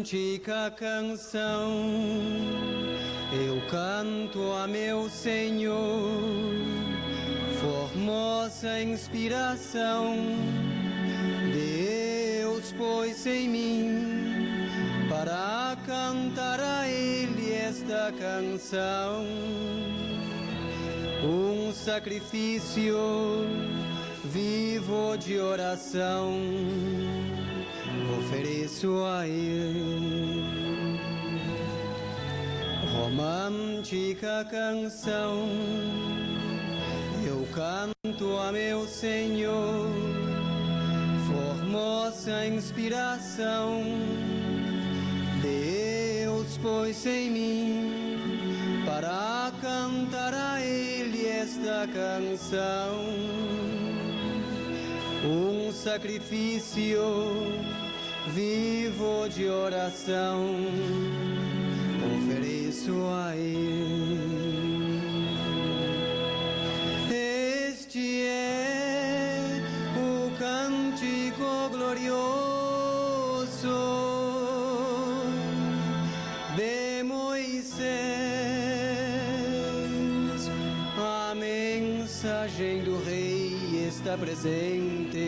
romântica canção eu canto a meu Senhor, formosa inspiração Deus pôs em mim para cantar a Ele esta canção. Um sacrifício vivo de oração ofereço a Ele. Romântica canção eu canto a meu Senhor, formosa inspiração Deus pôs em mim para cantar a Ele esta canção. Um sacrifício vivo de oração ofereço a Ele. Este é o cântico glorioso de Moisés. A mensagem do Rei está presente.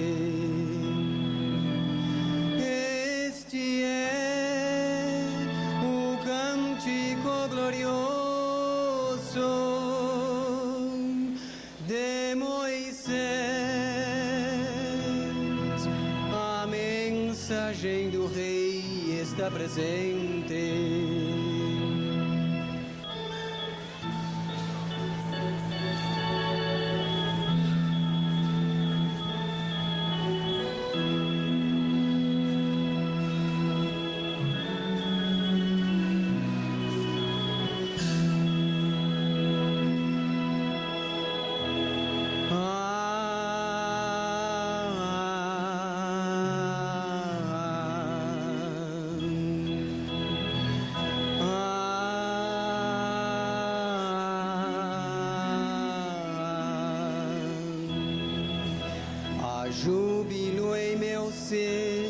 Este é o cântico glorioso de Moisés. A mensagem do Rei está presente. Júbilo em meu ser,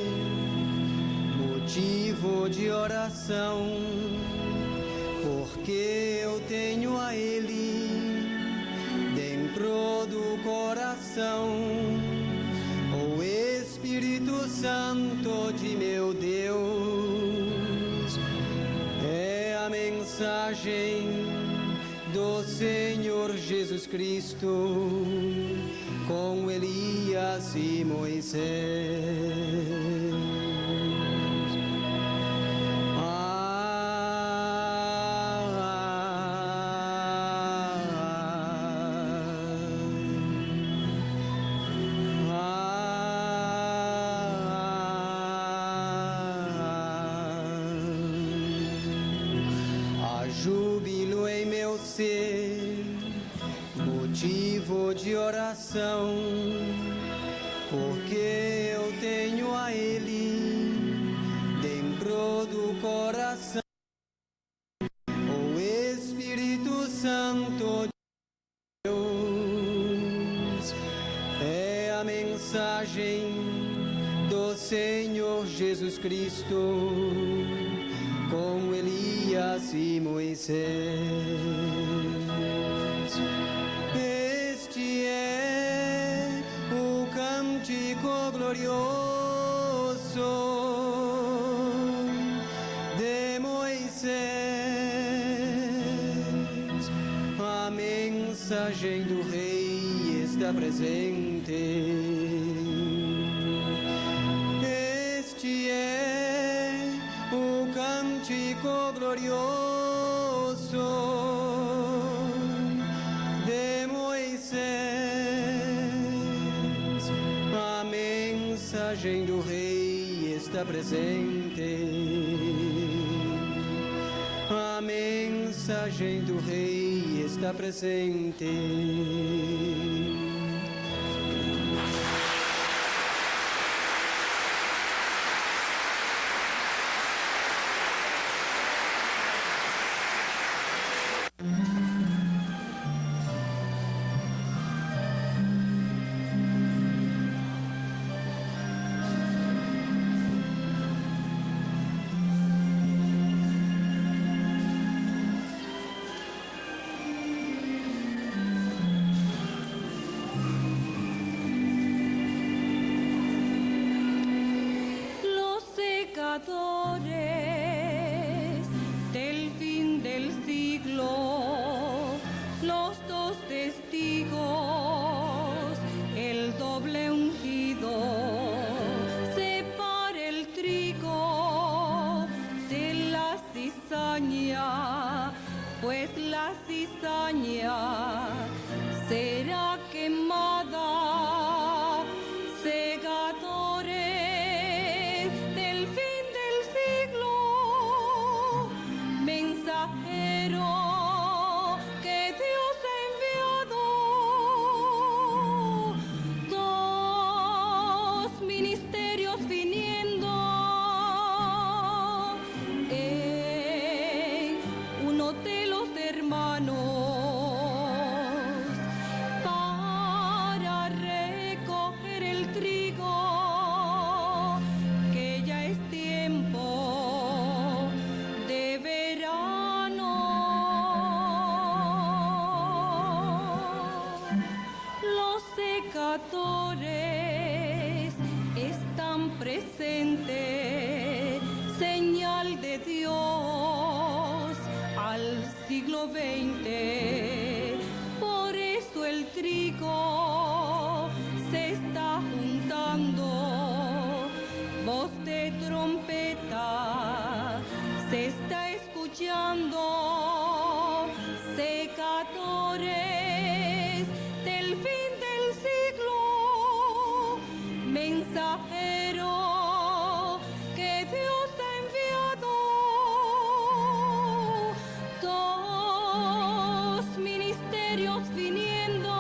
motivo de oração, porque eu tenho a Ele dentro do coração, o Espírito Santo de meu Deus. É a mensagem do Senhor Jesus Cristo com Elias e Moisés. Há júbilo em meu ser, motivo de oração, porque eu tenho a Ele dentro do coração, o Espírito Santo de Deus. É a mensagem do Senhor Jesus Cristo com Elias e Moisés. Este é o cântico glorioso de Moisés. A mensagem do Rei está presente. Este é o cântico glorioso de Moisés. A mensagem do Rei está presente. A mensagem do Rei está presente. pecadores del fin del siglo, los dos testigos, el doble ungido, separa el trigo de la cizaña, pues la cizaña será quemada. Segadores del fin del siglo, mensajero que Dios ha enviado, dos ministerios viniendo en uno de los hermanos. Están presentes, señal de Dios al siglo XX. Por eso el trigo se está juntando, voz de trompeta se está escuchando, secadores del fin del siglo, mensajero que Dios ha enviado, dos ministerios viniendo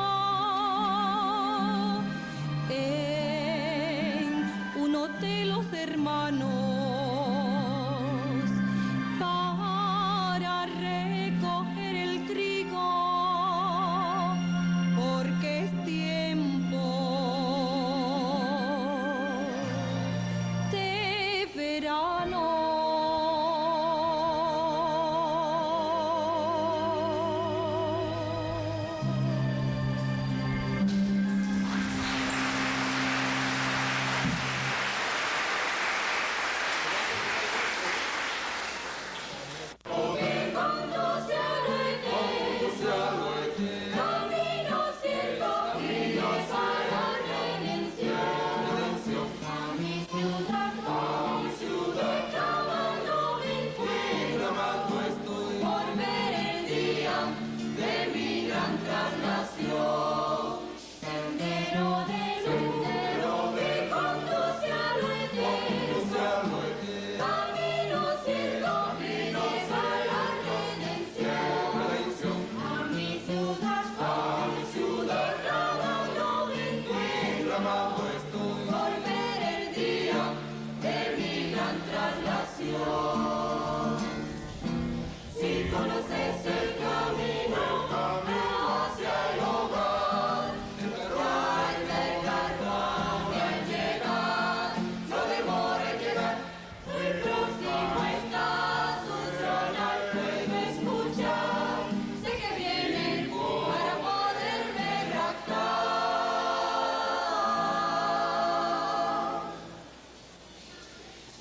en uno de los hermanos para recoger el trigo, porque es tiempo de verano.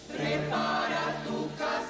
Prepara tu casa.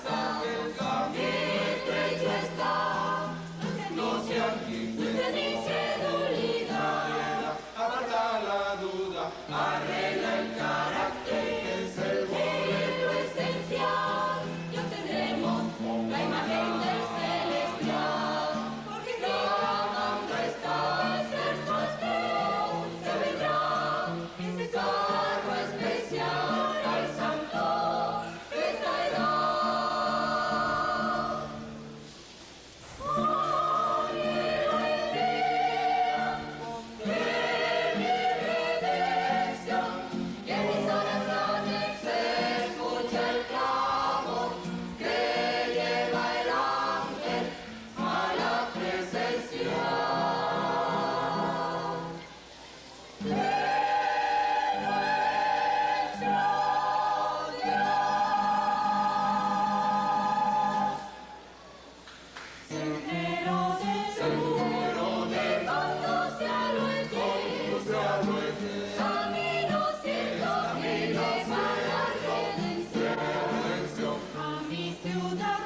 ciudad,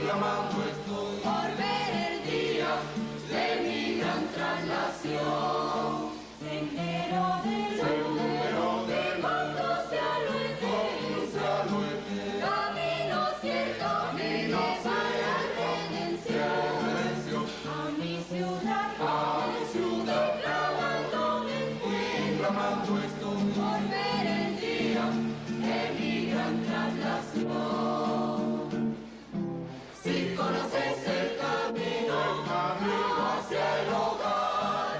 clamando estoy, por ver el día de mi gran traslación. Sendero del mundo hacia lo eterno, camino cierto que lleva a la redención. A mi ciudad, clamando estoy, por ver el día de mi gran traslación. Si conoces el camino hacia el hogar,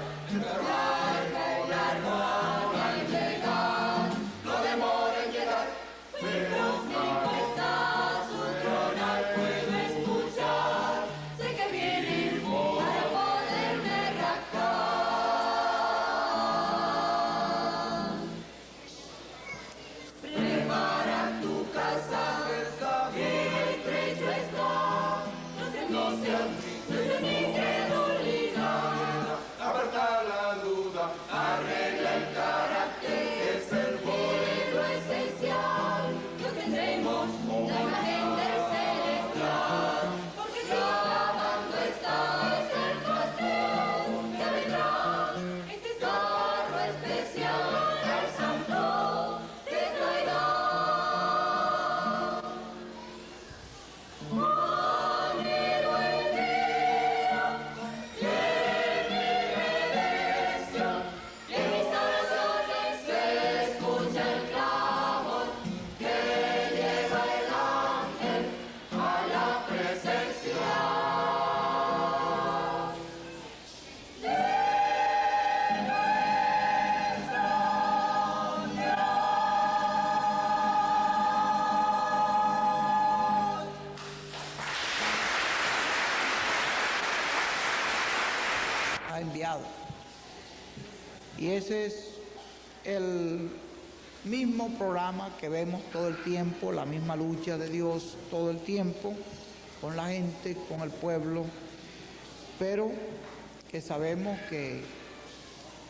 largo al llegar, no demora en llegar, pero si cuesta su tronar puedo escuchar, sé que viene para poderme raptar. Prepara tu casa, el trecho está, no se mi incredulidad, Aparta la duda, arregla el carácter, es el vive lo esencial, que tendremos la imagen del celestial, porque si acabando está es el pastel que vendrá, este carro especial al santo te traerá. Anhelo el día de mi redención, y en mis oraciones se escucha el clamor que lleva el ángel a la presencia de nuestro Dios. Ha enviado. Y ese es el mismo programa que vemos todo el tiempo, la misma lucha de Dios todo el tiempo, con la gente, con el pueblo, pero que sabemos que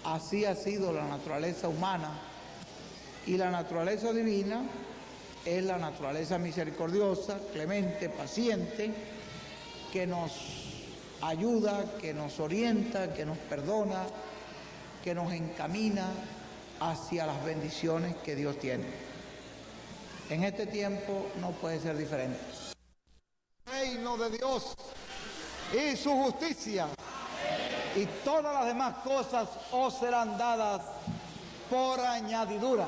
así ha sido la naturaleza humana, y la naturaleza divina es la naturaleza misericordiosa, clemente, paciente, que nos ayuda, que nos orienta, que nos perdona, que nos encamina hacia las bendiciones que Dios tiene. En este tiempo no puede ser diferente. El reino de Dios y su justicia, y todas las demás cosas os serán dadas por añadidura.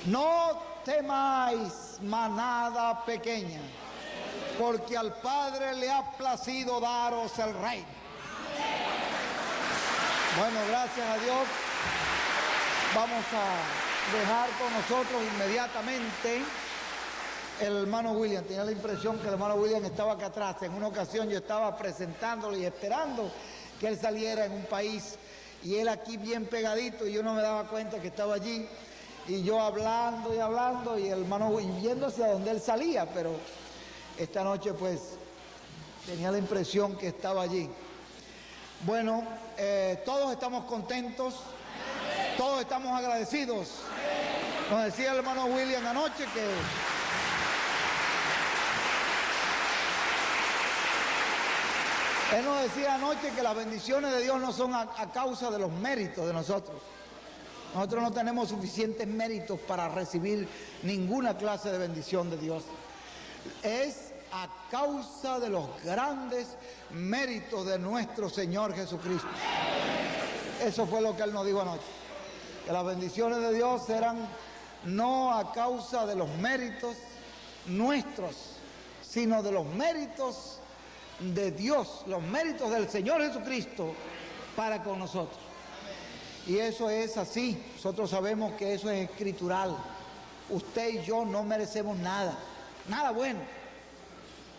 No temáis, manada pequeña, porque al Padre le ha placido daros el reino. Bueno, gracias a Dios, vamos a dejar con nosotros inmediatamente el hermano William. Tenía la impresión que el hermano William estaba acá atrás. En una ocasión yo estaba presentándolo y esperando que él saliera en un país, y él aquí bien pegadito, y yo no me daba cuenta que estaba allí, y yo hablando y hablando, y el hermano William viéndose a donde él salía, pero esta noche pues tenía la impresión que estaba allí. Bueno, todos estamos contentos, todos estamos agradecidos. Nos decía el hermano William anoche que él nos decía anoche que las bendiciones de Dios no son a causa de los méritos de nosotros. Nosotros no tenemos suficientes méritos para recibir ninguna clase de bendición de Dios. Es a causa de los grandes méritos de nuestro Señor Jesucristo. Eso fue lo que Él nos dijo anoche. Que las bendiciones de Dios eran no a causa de los méritos nuestros, sino de los méritos de Dios, los méritos del Señor Jesucristo para con nosotros. Y eso es así. Nosotros sabemos que eso es escritural. Usted y yo no merecemos nada, nada bueno.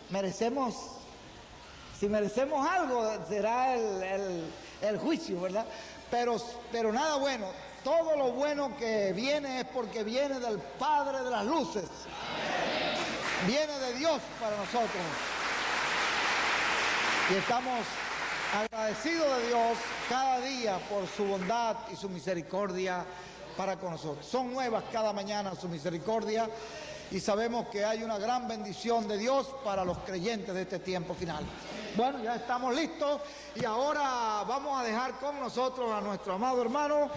Merecemos, si merecemos algo, será el juicio, ¿verdad? Pero nada bueno. Todo lo bueno que viene es porque viene del Padre de las luces. Viene de Dios para nosotros. Y estamos agradecidos de Dios cada día por su bondad y su misericordia para con nosotros. Son nuevas cada mañana su misericordia y sabemos que hay una gran bendición de Dios para los creyentes de este tiempo final. Bueno, ya estamos listos y ahora vamos a dejar con nosotros a nuestro amado hermano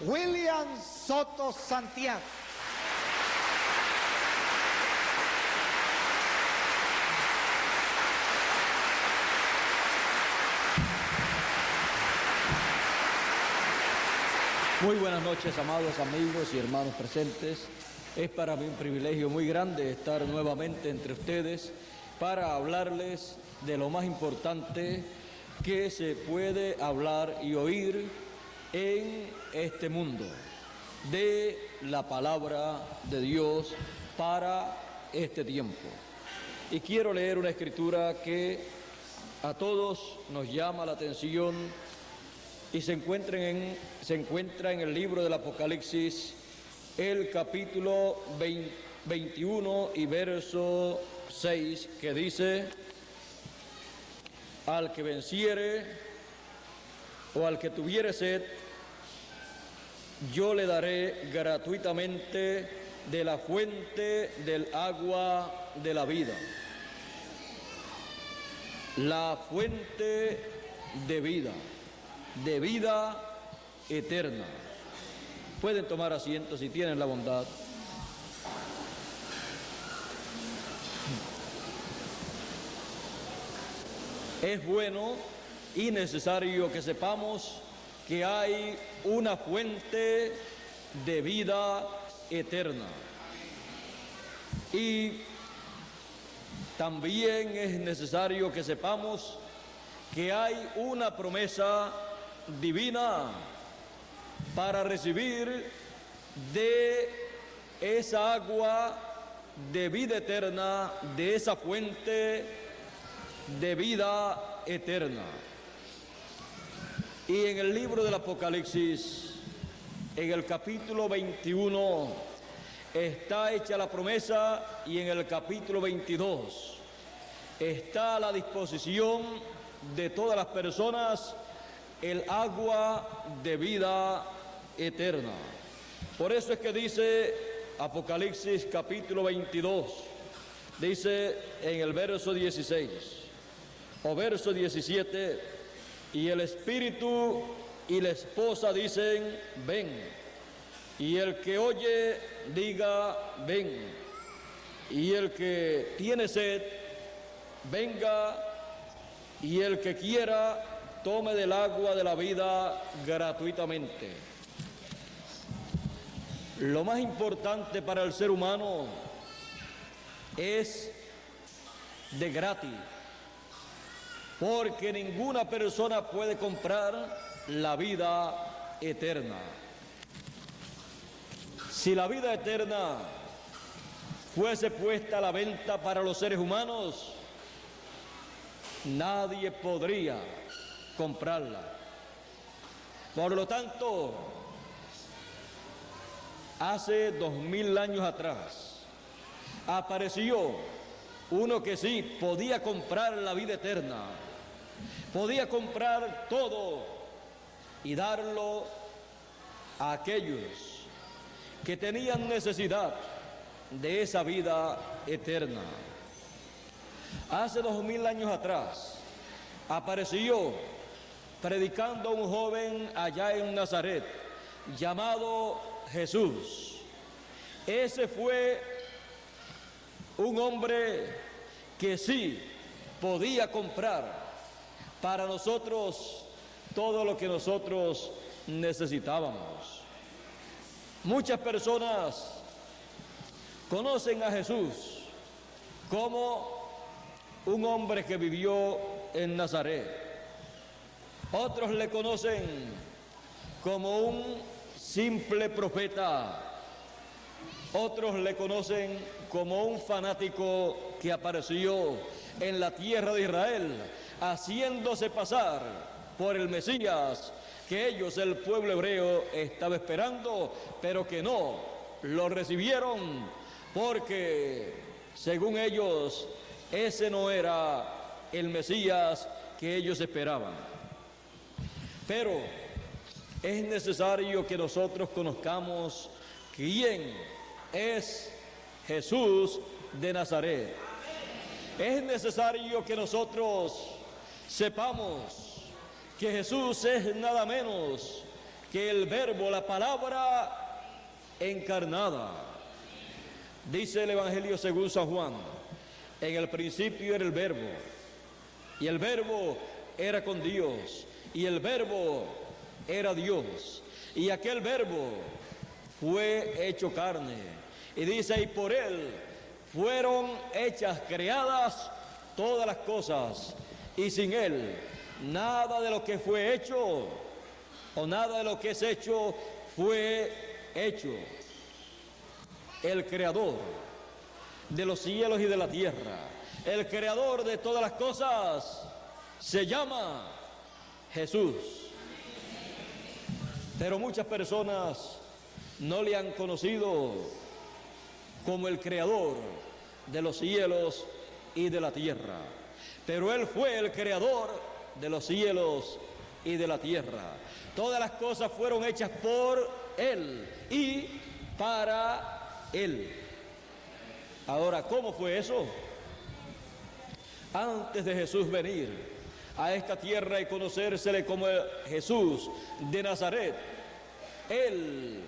William Soto Santiago. Muy buenas noches, amados amigos y hermanos presentes. Es para mí un privilegio muy grande estar nuevamente entre ustedes para hablarles de lo más importante que se puede hablar y oír en este mundo, de la palabra de Dios para este tiempo. Y quiero leer una escritura que a todos nos llama la atención y se encuentra en el libro del Apocalipsis, el capítulo 21 y verso 6, que dice: al que venciere o al que tuviere sed, yo le daré gratuitamente de la fuente del agua de la vida. La fuente de vida eterna. Pueden tomar asiento si tienen la bondad. Es bueno y necesario que sepamos que hay una fuente de vida eterna. Y también es necesario que sepamos que hay una promesa divina para recibir de esa agua de vida eterna, de esa fuente de vida eterna. Y en el libro del Apocalipsis, en el capítulo 21, está hecha la promesa, y en el capítulo 22 está a la disposición de todas las personas el agua de vida eterna. Por eso es que dice Apocalipsis capítulo 22, dice en el verso 16 o verso 17: y el Espíritu y la esposa dicen: ven. Y el que oye diga: ven. Y el que tiene sed, venga. Y el que quiera, tome del agua de la vida gratuitamente. Lo más importante para el ser humano es de gratis, porque ninguna persona puede comprar la vida eterna. Si la vida eterna fuese puesta a la venta para los seres humanos, nadie podría comprarla. Por lo tanto, hace 2000 años atrás apareció uno que sí podía comprar la vida eterna, podía comprar todo y darlo a aquellos que tenían necesidad de esa vida eterna. Hace 2000 años atrás apareció predicando un joven allá en Nazaret llamado Jesús. Ese fue un hombre que sí podía comprar para nosotros todo lo que nosotros necesitábamos. Muchas personas conocen a Jesús como un hombre que vivió en Nazaret. Otros le conocen como un simple profeta. Otros le conocen como un fanático que apareció en la tierra de Israel, haciéndose pasar por el Mesías que ellos, el pueblo hebreo, estaba esperando, pero que no lo recibieron porque, según ellos, ese no era el Mesías que ellos esperaban. Pero es necesario que nosotros conozcamos quién es Jesús de Nazaret. Es necesario que nosotros sepamos que Jesús es nada menos que el Verbo, la palabra encarnada. Dice el Evangelio según San Juan: en el principio era el Verbo, y el Verbo era con Dios, y el Verbo era Dios, y aquel Verbo fue hecho carne. Y dice: y por él fueron hechas, creadas todas las cosas, y sin él nada de lo que fue hecho, o nada de lo que es hecho, fue hecho. El creador de los cielos y de la tierra, el creador de todas las cosas, se llama Jesús. Pero muchas personas no le han conocido como el creador de los cielos y de la tierra. Pero Él fue el creador de los cielos y de la tierra. Todas las cosas fueron hechas por Él y para Él. Ahora, ¿cómo fue eso? Antes de Jesús venir a esta tierra y conocérsele como Jesús de Nazaret, Él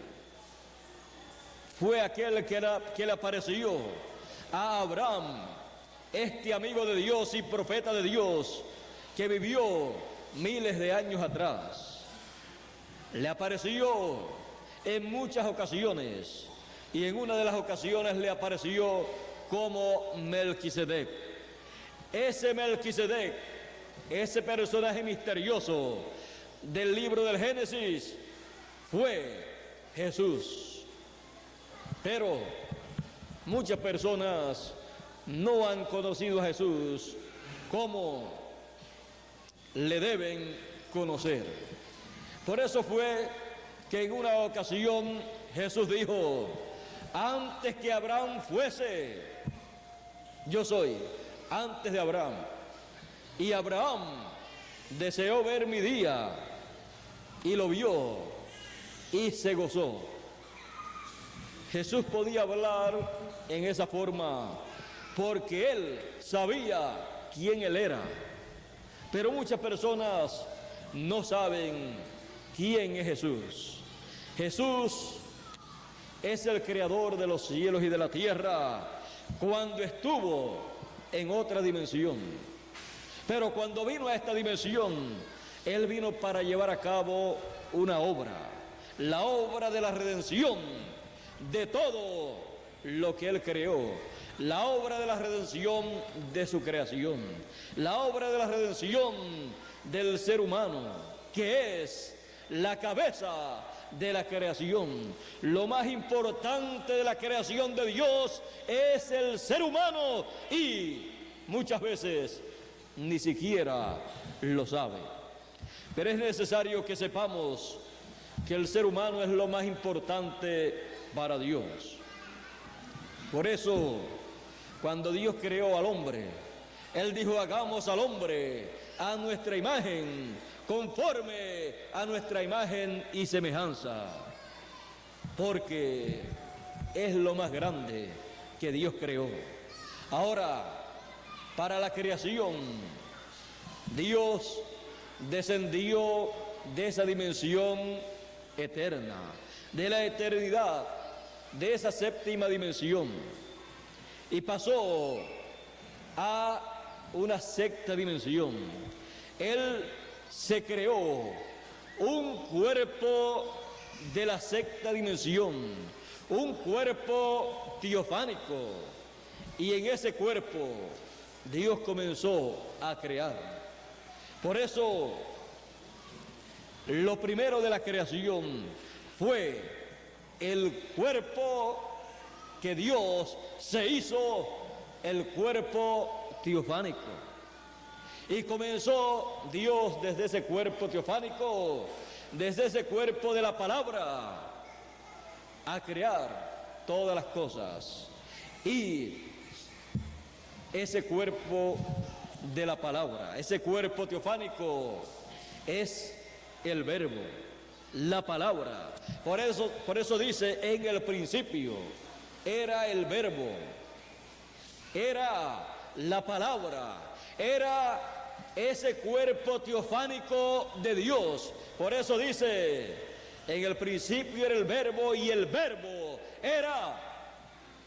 fue aquel que le apareció a Abraham, este amigo de Dios y profeta de Dios, que vivió miles de años atrás. Le apareció en muchas ocasiones, y en una de las ocasiones le apareció como Melquisedec. Ese Melquisedec, ese personaje misterioso del libro del Génesis, fue Jesús. Pero muchas personas no han conocido a Jesús como le deben conocer. Por eso fue que en una ocasión Jesús dijo: antes que Abraham fuese, yo soy, antes de Abraham. Y Abraham deseó ver mi día, y lo vio, y se gozó. Jesús podía hablar en esa forma porque Él sabía quién Él era. Pero muchas personas no saben quién es Jesús. Jesús es el creador de los cielos y de la tierra cuando estuvo en otra dimensión. Pero cuando vino a esta dimensión, Él vino para llevar a cabo una obra, la obra de la redención de todo lo que Él creó, la obra de la redención de su creación, la obra de la redención del ser humano, que es la cabeza de la creación. Lo más importante de la creación de Dios es el ser humano, y muchas veces ni siquiera lo sabe. Pero es necesario que sepamos que el ser humano es lo más importante para Dios. Por eso, cuando Dios creó al hombre, Él dijo: hagamos al hombre a nuestra imagen, conforme a nuestra imagen y semejanza, porque es lo más grande que Dios creó. Ahora, para la creación, Dios descendió de esa dimensión eterna, de la eternidad, de esa séptima dimensión, y pasó a una sexta dimensión. Él se creó un cuerpo de la sexta dimensión, un cuerpo teofánico, y en ese cuerpo Dios comenzó a crear. Por eso, lo primero de la creación fue el cuerpo que Dios se hizo, el cuerpo teofánico. Y comenzó Dios desde ese cuerpo teofánico, desde ese cuerpo de la palabra, a crear todas las cosas. Y ese cuerpo de la palabra, ese cuerpo teofánico, es el Verbo. la palabra. Por eso dice, en el principio era el verbo, era la palabra, era ese cuerpo teofánico de Dios. Por eso dice, en el principio era el verbo y el verbo era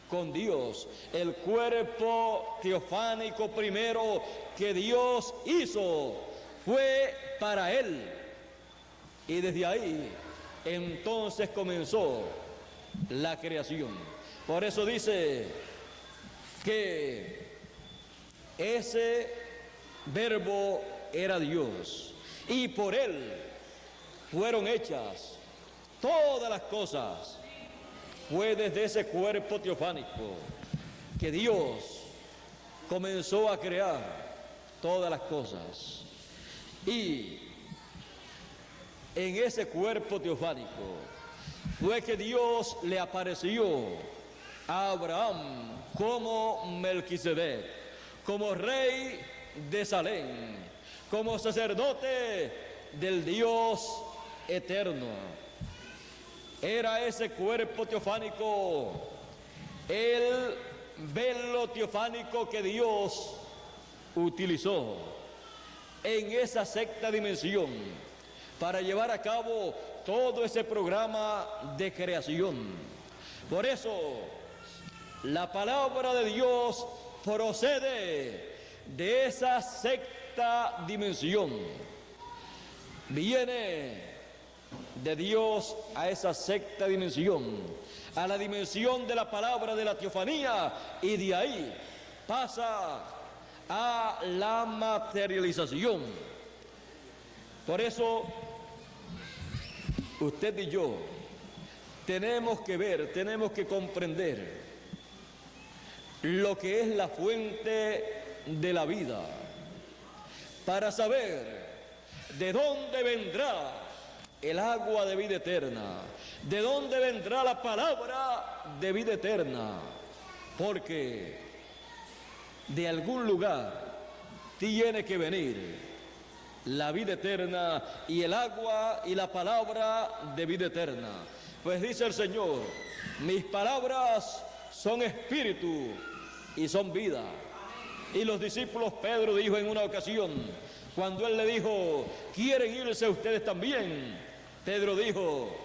con Dios. El cuerpo teofánico primero que Dios hizo fue para Él. Y desde ahí entonces comenzó la creación. Por eso dice que ese verbo era Dios y por Él fueron hechas todas las cosas. Fue desde ese cuerpo teofánico que Dios comenzó a crear todas las cosas. Y en ese cuerpo teofánico fue que Dios le apareció a Abraham como Melquisedec, como rey de Salem, como sacerdote del Dios eterno. Era ese cuerpo teofánico, el velo teofánico que Dios utilizó en esa sexta dimensión para llevar a cabo todo ese programa de creación. Por eso, la palabra de Dios procede de esa sexta dimensión. Viene de Dios a esa sexta dimensión, a la dimensión de la palabra de la teofanía, y de ahí pasa a la materialización. Por eso, usted y yo tenemos que ver, tenemos que comprender lo que es la fuente de la vida, para saber de dónde vendrá el agua de vida eterna, de dónde vendrá la palabra de vida eterna, porque de algún lugar tiene que venir la vida eterna y el agua y la palabra de vida eterna. Pues dice el Señor, mis palabras son espíritu y son vida. Y los discípulos, Pedro dijo en una ocasión, cuando él le dijo, ¿quieren irse ustedes también? Pedro dijo,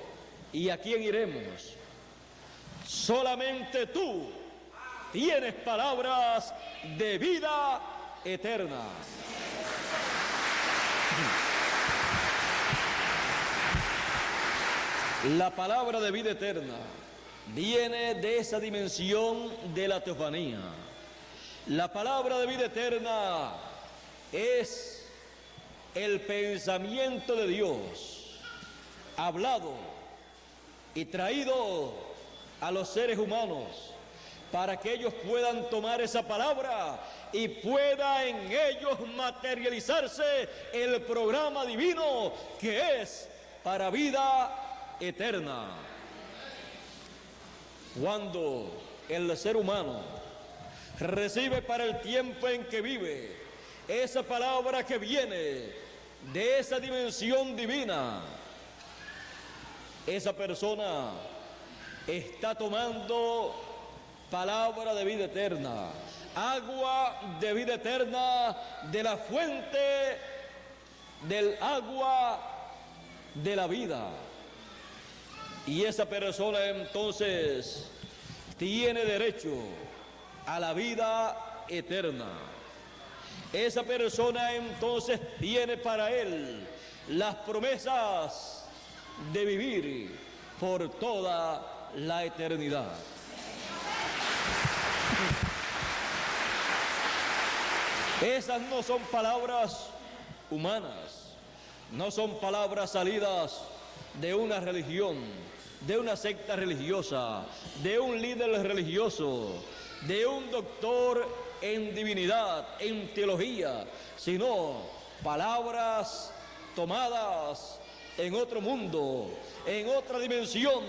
¿y a quién iremos? Solamente tú tienes palabras de vida eterna. La palabra de vida eterna viene de esa dimensión de la teofanía. La palabra de vida eterna es el pensamiento de Dios hablado y traído a los seres humanos para que ellos puedan tomar esa palabra y pueda en ellos materializarse el programa divino que es para vida eterna. Cuando el ser humano recibe para el tiempo en que vive esa palabra que viene de esa dimensión divina, esa persona está tomando palabra de vida eterna, agua de vida eterna de la fuente del agua de la vida. Y esa persona entonces tiene derecho a la vida eterna. Esa persona entonces tiene para él las promesas de vivir por toda la eternidad. Esas no son palabras humanas, no son palabras salidas de una religión, de una secta religiosa, de un líder religioso, de un doctor en divinidad, en teología, sino palabras tomadas en otro mundo, en otra dimensión,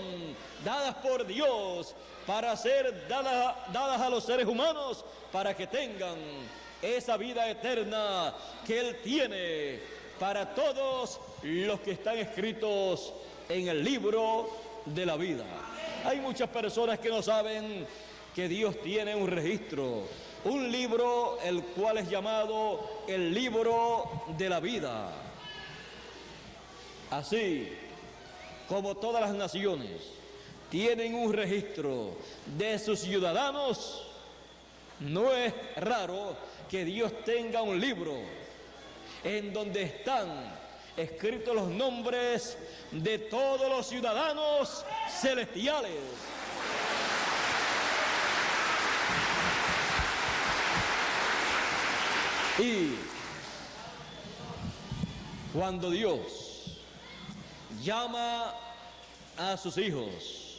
dadas por Dios para ser dadas a los seres humanos para que tengan esa vida eterna que Él tiene para todos los que están escritos en el libro de la vida. Hay muchas personas que no saben que Dios tiene un registro, un libro el cual es llamado el libro de la vida. Así como todas las naciones tienen un registro de sus ciudadanos, no es raro que Dios tenga un libro en donde están escritos los nombres de todos los ciudadanos celestiales. Y cuando Dios llama a sus hijos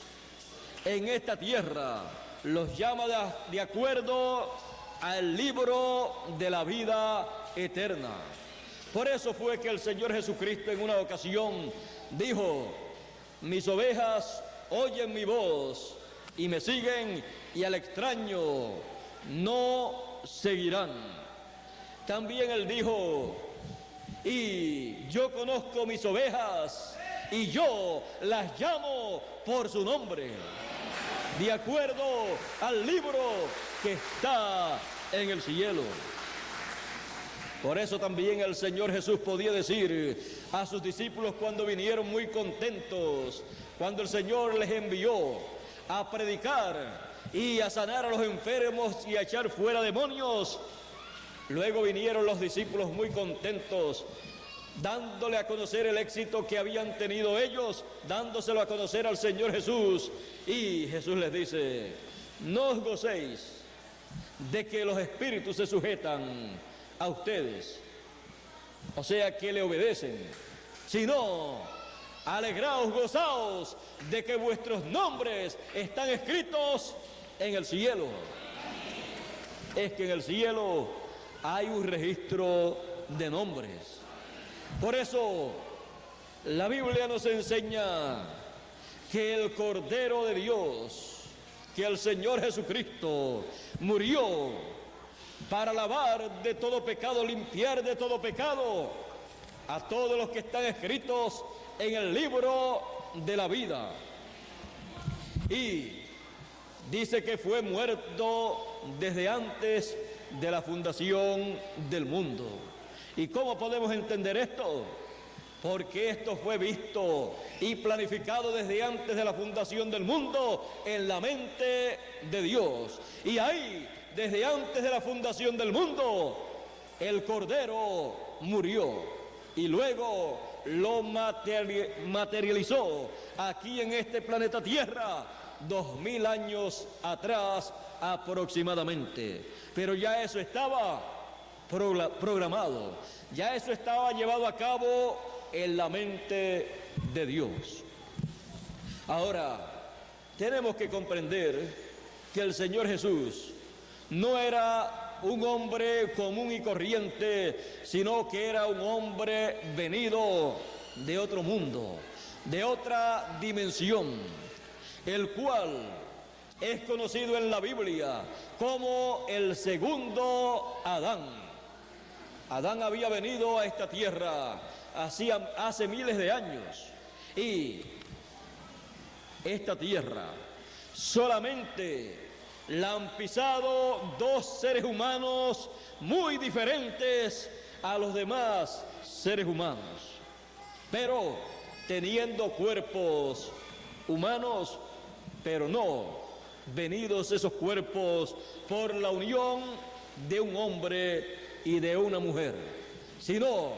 en esta tierra, los llama de acuerdo al libro de la vida eterna. Por eso fue que el Señor Jesucristo en una ocasión dijo: mis ovejas oyen mi voz y me siguen, y al extraño no seguirán. También Él dijo: y yo conozco mis ovejas y yo las llamo por su nombre, de acuerdo al libro que está en el cielo. Por eso también el Señor Jesús podía decir a sus discípulos cuando vinieron muy contentos, cuando el Señor les envió a predicar y a sanar a los enfermos y a echar fuera demonios, luego vinieron los discípulos muy contentos, dándole a conocer el éxito que habían tenido ellos, dándoselo a conocer al Señor Jesús. Y Jesús les dice: no os gocéis de que los espíritus se sujetan a ustedes, o sea que le obedecen, sino alegraos, gozaos de que vuestros nombres están escritos en el cielo. Es que en el cielo hay un registro de nombres. Por eso la Biblia nos enseña que el Cordero de Dios, que el Señor Jesucristo murió para lavar de todo pecado, limpiar de todo pecado a todos los que están escritos en el libro de la vida. Y dice que fue muerto desde antes de la fundación del mundo. ¿Y cómo podemos entender esto? Porque esto fue visto y planificado desde antes de la fundación del mundo en la mente de Dios. Y ahí, desde antes de la fundación del mundo, el Cordero murió y luego lo materializó aquí en este planeta Tierra 2000 años atrás aproximadamente. Pero ya eso estaba programado, ya eso estaba llevado a cabo en la mente de Dios. Ahora, tenemos que comprender que el Señor Jesús no era un hombre común y corriente, sino que era un hombre venido de otro mundo, de otra dimensión, el cual es conocido en la Biblia como el segundo Adán. Adán había venido a esta tierra hace miles de años, y esta tierra solamente la han pisado dos seres humanos muy diferentes a los demás seres humanos, pero teniendo cuerpos humanos, pero no venidos esos cuerpos por la unión de un hombre y de una mujer, sino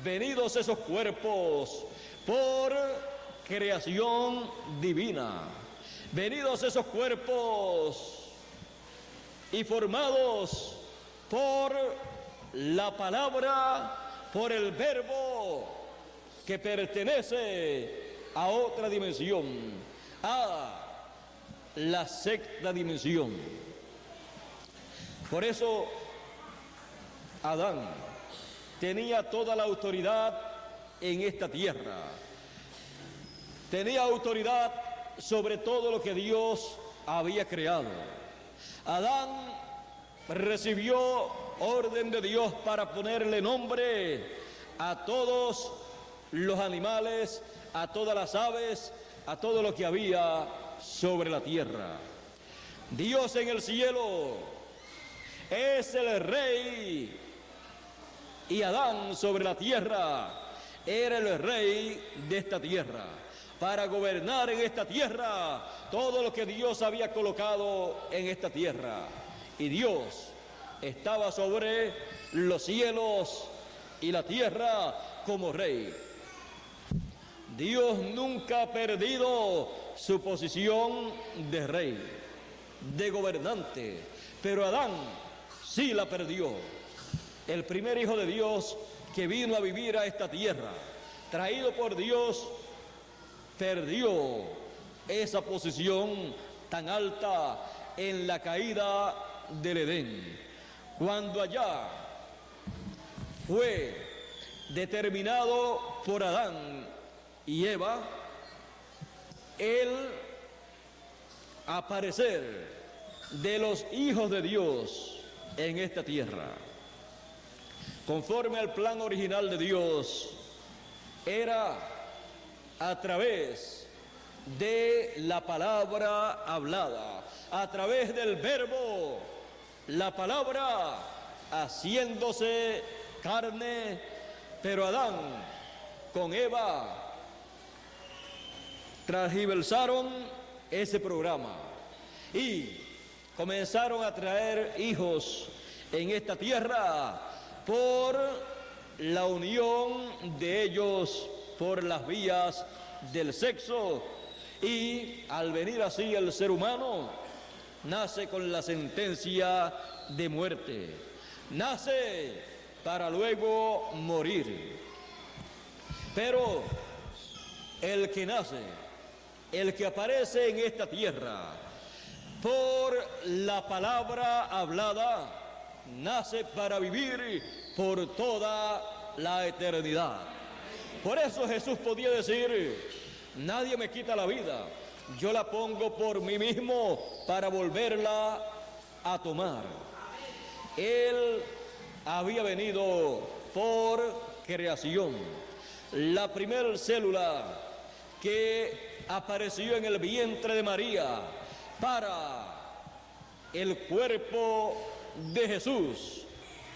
venidos esos cuerpos por creación divina, venidos esos cuerpos y formados por la palabra, por el verbo que pertenece a otra dimensión, a la sexta dimensión. Por eso Adán tenía toda la autoridad en esta tierra, tenía autoridad sobre todo lo que Dios había creado. Adán recibió orden de Dios para ponerle nombre a todos los animales, a todas las aves, a todo lo que había sobre la tierra. Dios en el cielo es el rey y Adán sobre la tierra era el rey de esta tierra, para gobernar en esta tierra todo lo que Dios había colocado en esta tierra. Y Dios estaba sobre los cielos y la tierra como rey. Dios nunca ha perdido su posición de rey, de gobernante, pero Adán sí la perdió. El primer hijo de Dios que vino a vivir a esta tierra, traído por Dios, perdió esa posición tan alta en la caída del Edén, cuando allá fue determinado por Adán y Eva el aparecer de los hijos de Dios en esta tierra. Conforme al plan original de Dios, era a través de la palabra hablada, a través del verbo, la palabra haciéndose carne, pero Adán con Eva transgiversaron ese programa y comenzaron a traer hijos en esta tierra por la unión de ellos por las vías del sexo, y al venir así el ser humano nace con la sentencia de muerte, nace para luego morir. Pero el que nace, el que aparece en esta tierra por la palabra hablada, nace para vivir por toda la eternidad. Por eso Jesús podía decir: nadie me quita la vida, yo la pongo por mí mismo para volverla a tomar. Él había venido por creación. La primera célula que apareció en el vientre de María para el cuerpo de Jesús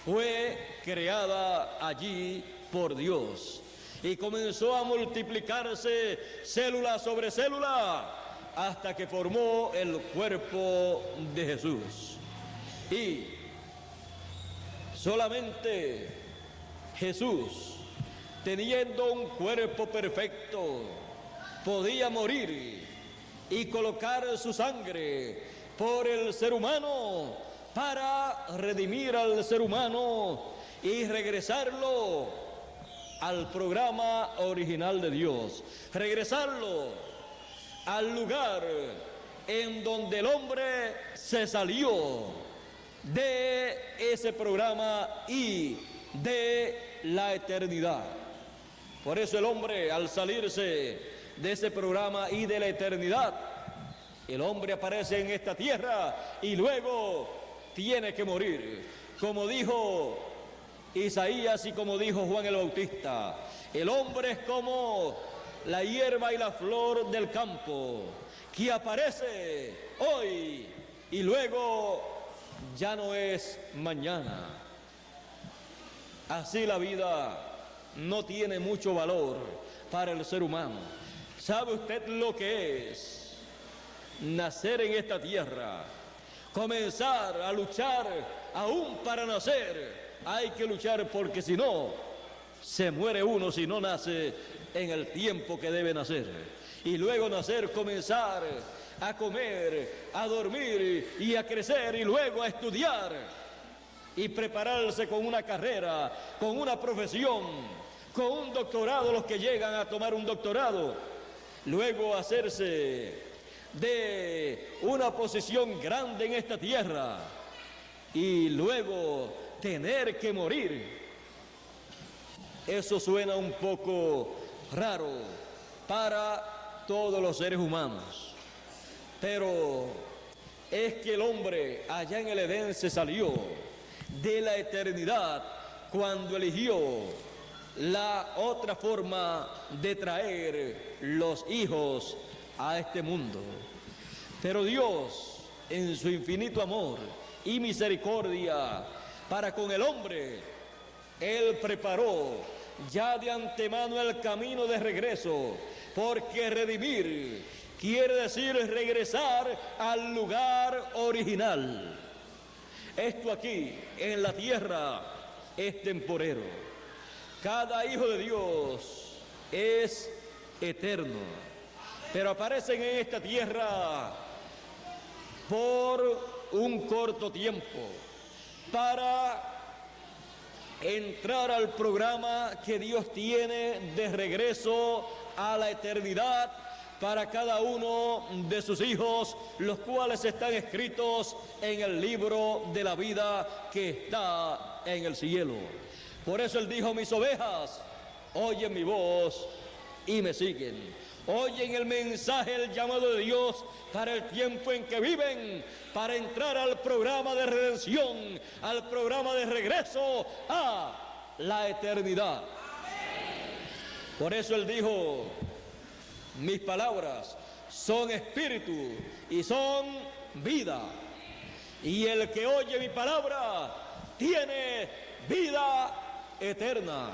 fue creada allí por Dios y comenzó a multiplicarse célula sobre célula hasta que formó el cuerpo de Jesús. Y solamente Jesús, teniendo un cuerpo perfecto, podía morir y colocar su sangre por el ser humano para redimir al ser humano y regresarlo al programa original de Dios, regresarlo al lugar en donde el hombre se salió de ese programa y de la eternidad. Por eso el hombre, al salirse de ese programa y de la eternidad, el hombre aparece en esta tierra y luego tiene que morir. Como dijo Isaías y como dijo Juan el Bautista, el hombre es como la hierba y la flor del campo, que aparece hoy y luego ya no es mañana. Así la vida no tiene mucho valor para el ser humano. ¿Sabe usted lo que es nacer en esta tierra? Comenzar a luchar aún para nacer. Hay que luchar porque si no, se muere uno si no nace en el tiempo que debe nacer. Y luego nacer, comenzar a comer, a dormir y a crecer y luego a estudiar y prepararse con una carrera, con una profesión, con un doctorado, los que llegan a tomar un doctorado, luego hacerse de una posición grande en esta tierra y luego tener que morir. Eso suena un poco raro para todos los seres humanos, pero es que el hombre allá en el Edén se salió de la eternidad cuando eligió la otra forma de traer los hijos a este mundo. Pero Dios, en su infinito amor y misericordia para con el hombre, Él preparó ya de antemano el camino de regreso, porque redimir quiere decir regresar al lugar original. Esto aquí, en la tierra, es temporero. Cada hijo de Dios es eterno, pero aparecen en esta tierra por un corto tiempo para entrar al programa que Dios tiene de regreso a la eternidad para cada uno de sus hijos, los cuales están escritos en el libro de la vida que está en el cielo. Por eso Él dijo: mis ovejas oyen mi voz y me siguen. Oyen el mensaje, el llamado de Dios para el tiempo en que viven, para entrar al programa de redención, al programa de regreso a la eternidad. Por eso Él dijo: mis palabras son espíritu y son vida. Y el que oye mi palabra tiene vida eterna.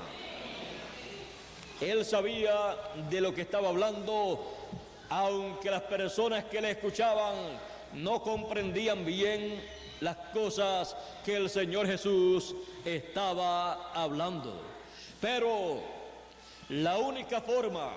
Él sabía de lo que estaba hablando, aunque las personas que le escuchaban no comprendían bien las cosas que el Señor Jesús estaba hablando. Pero la única forma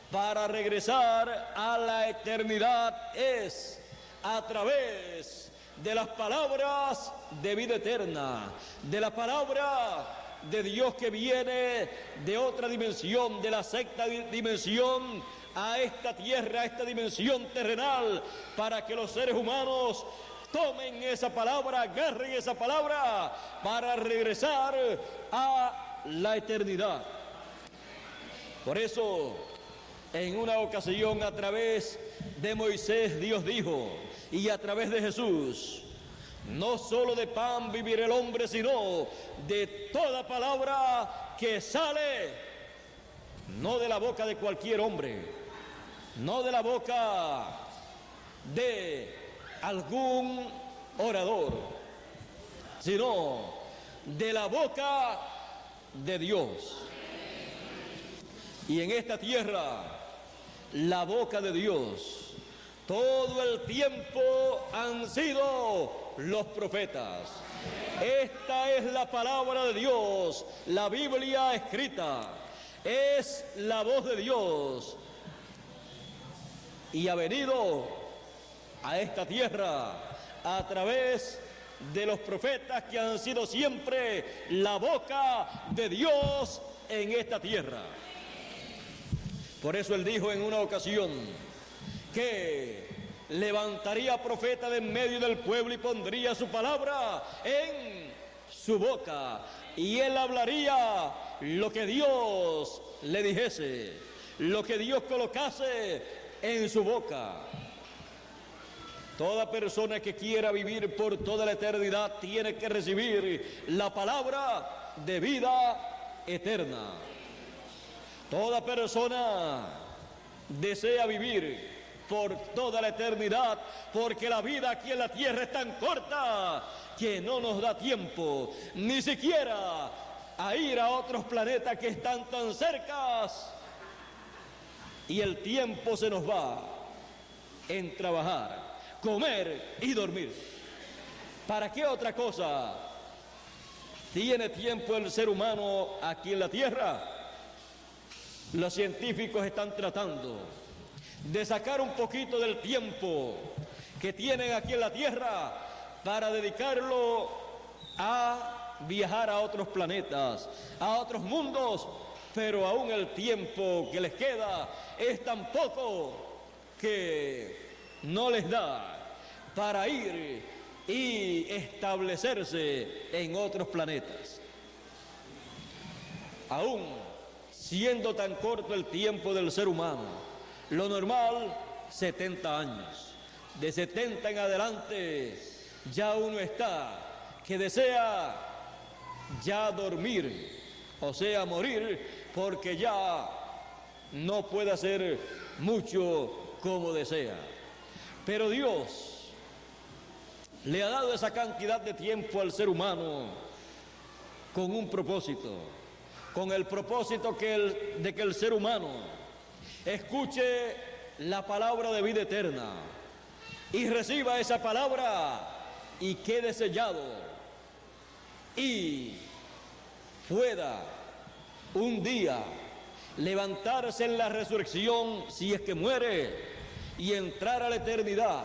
para regresar a la eternidad es a través de las palabras de vida eterna, de la palabra de Dios que viene de otra dimensión, de la sexta dimensión, a esta tierra, a esta dimensión terrenal, para que los seres humanos tomen esa palabra, agarren esa palabra para regresar a la eternidad. Por eso, en una ocasión, a través de Moisés, Dios dijo, y a través de Jesús: no solo de pan vivirá el hombre, sino de toda palabra que sale, no de la boca de cualquier hombre, no de la boca de algún orador, sino de la boca de Dios. Y en esta tierra, la boca de Dios, todo el tiempo han sido los profetas. Esta es la palabra de Dios, la Biblia escrita, es la voz de Dios. Y ha venido a esta tierra a través de los profetas que han sido siempre la boca de Dios en esta tierra. Por eso Él dijo en una ocasión que levantaría profeta de en medio del pueblo y pondría su palabra en su boca, y Él hablaría lo que Dios le dijese, lo que Dios colocase en su boca. Toda persona que quiera vivir por toda la eternidad tiene que recibir la palabra de vida eterna. Toda persona desea vivir por toda la eternidad, porque la vida aquí en la tierra es tan corta que no nos da tiempo ni siquiera a ir a otros planetas que están tan cercas, y el tiempo se nos va en trabajar, comer y dormir. ¿Para qué otra cosa tiene tiempo el ser humano aquí en la tierra? Los científicos están tratando de sacar un poquito del tiempo que tienen aquí en la tierra para dedicarlo a viajar a otros planetas, a otros mundos, pero aún el tiempo que les queda es tan poco que no les da para ir y establecerse en otros planetas. Aún siendo tan corto el tiempo del ser humano, lo normal, 70 años. De 70 en adelante, ya uno está que desea ya dormir, o sea, morir, porque ya no puede hacer mucho como desea. Pero Dios le ha dado esa cantidad de tiempo al ser humano con un propósito, con el propósito de que el ser humano escuche la palabra de vida eterna y reciba esa palabra y quede sellado y pueda un día levantarse en la resurrección si es que muere y entrar a la eternidad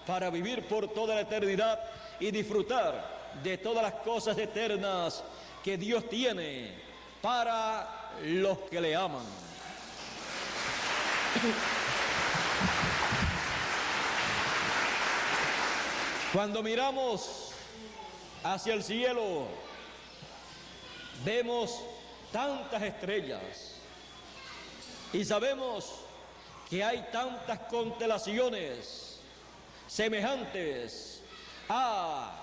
para vivir por toda la eternidad y disfrutar de todas las cosas eternas que Dios tiene para los que le aman. Cuando miramos hacia el cielo, vemos tantas estrellas y sabemos que hay tantas constelaciones semejantes a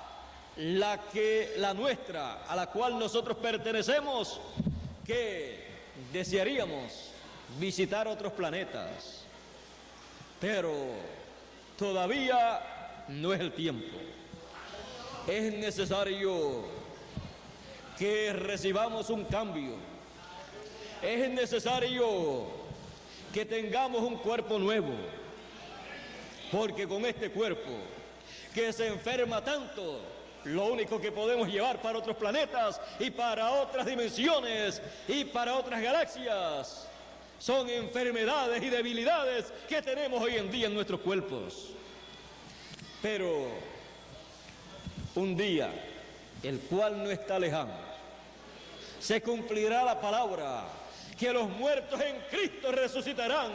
la nuestra, a la cual nosotros pertenecemos, que desearíamos visitar otros planetas, pero todavía no es el tiempo. Es necesario que recibamos un cambio, es necesario que tengamos un cuerpo nuevo, porque con este cuerpo que se enferma tanto, lo único que podemos llevar para otros planetas y para otras dimensiones y para otras galaxias son enfermedades y debilidades que tenemos hoy en día en nuestros cuerpos. Pero un día, el cual no está lejano, se cumplirá la palabra que los muertos en Cristo resucitarán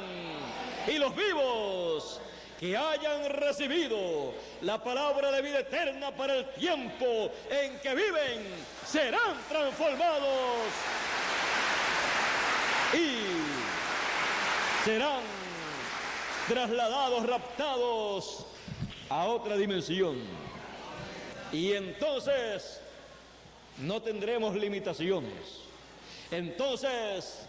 y los vivos que hayan recibido la palabra de vida eterna para el tiempo en que viven serán transformados y serán trasladados, raptados a otra dimensión. Y entonces no tendremos limitaciones. Entonces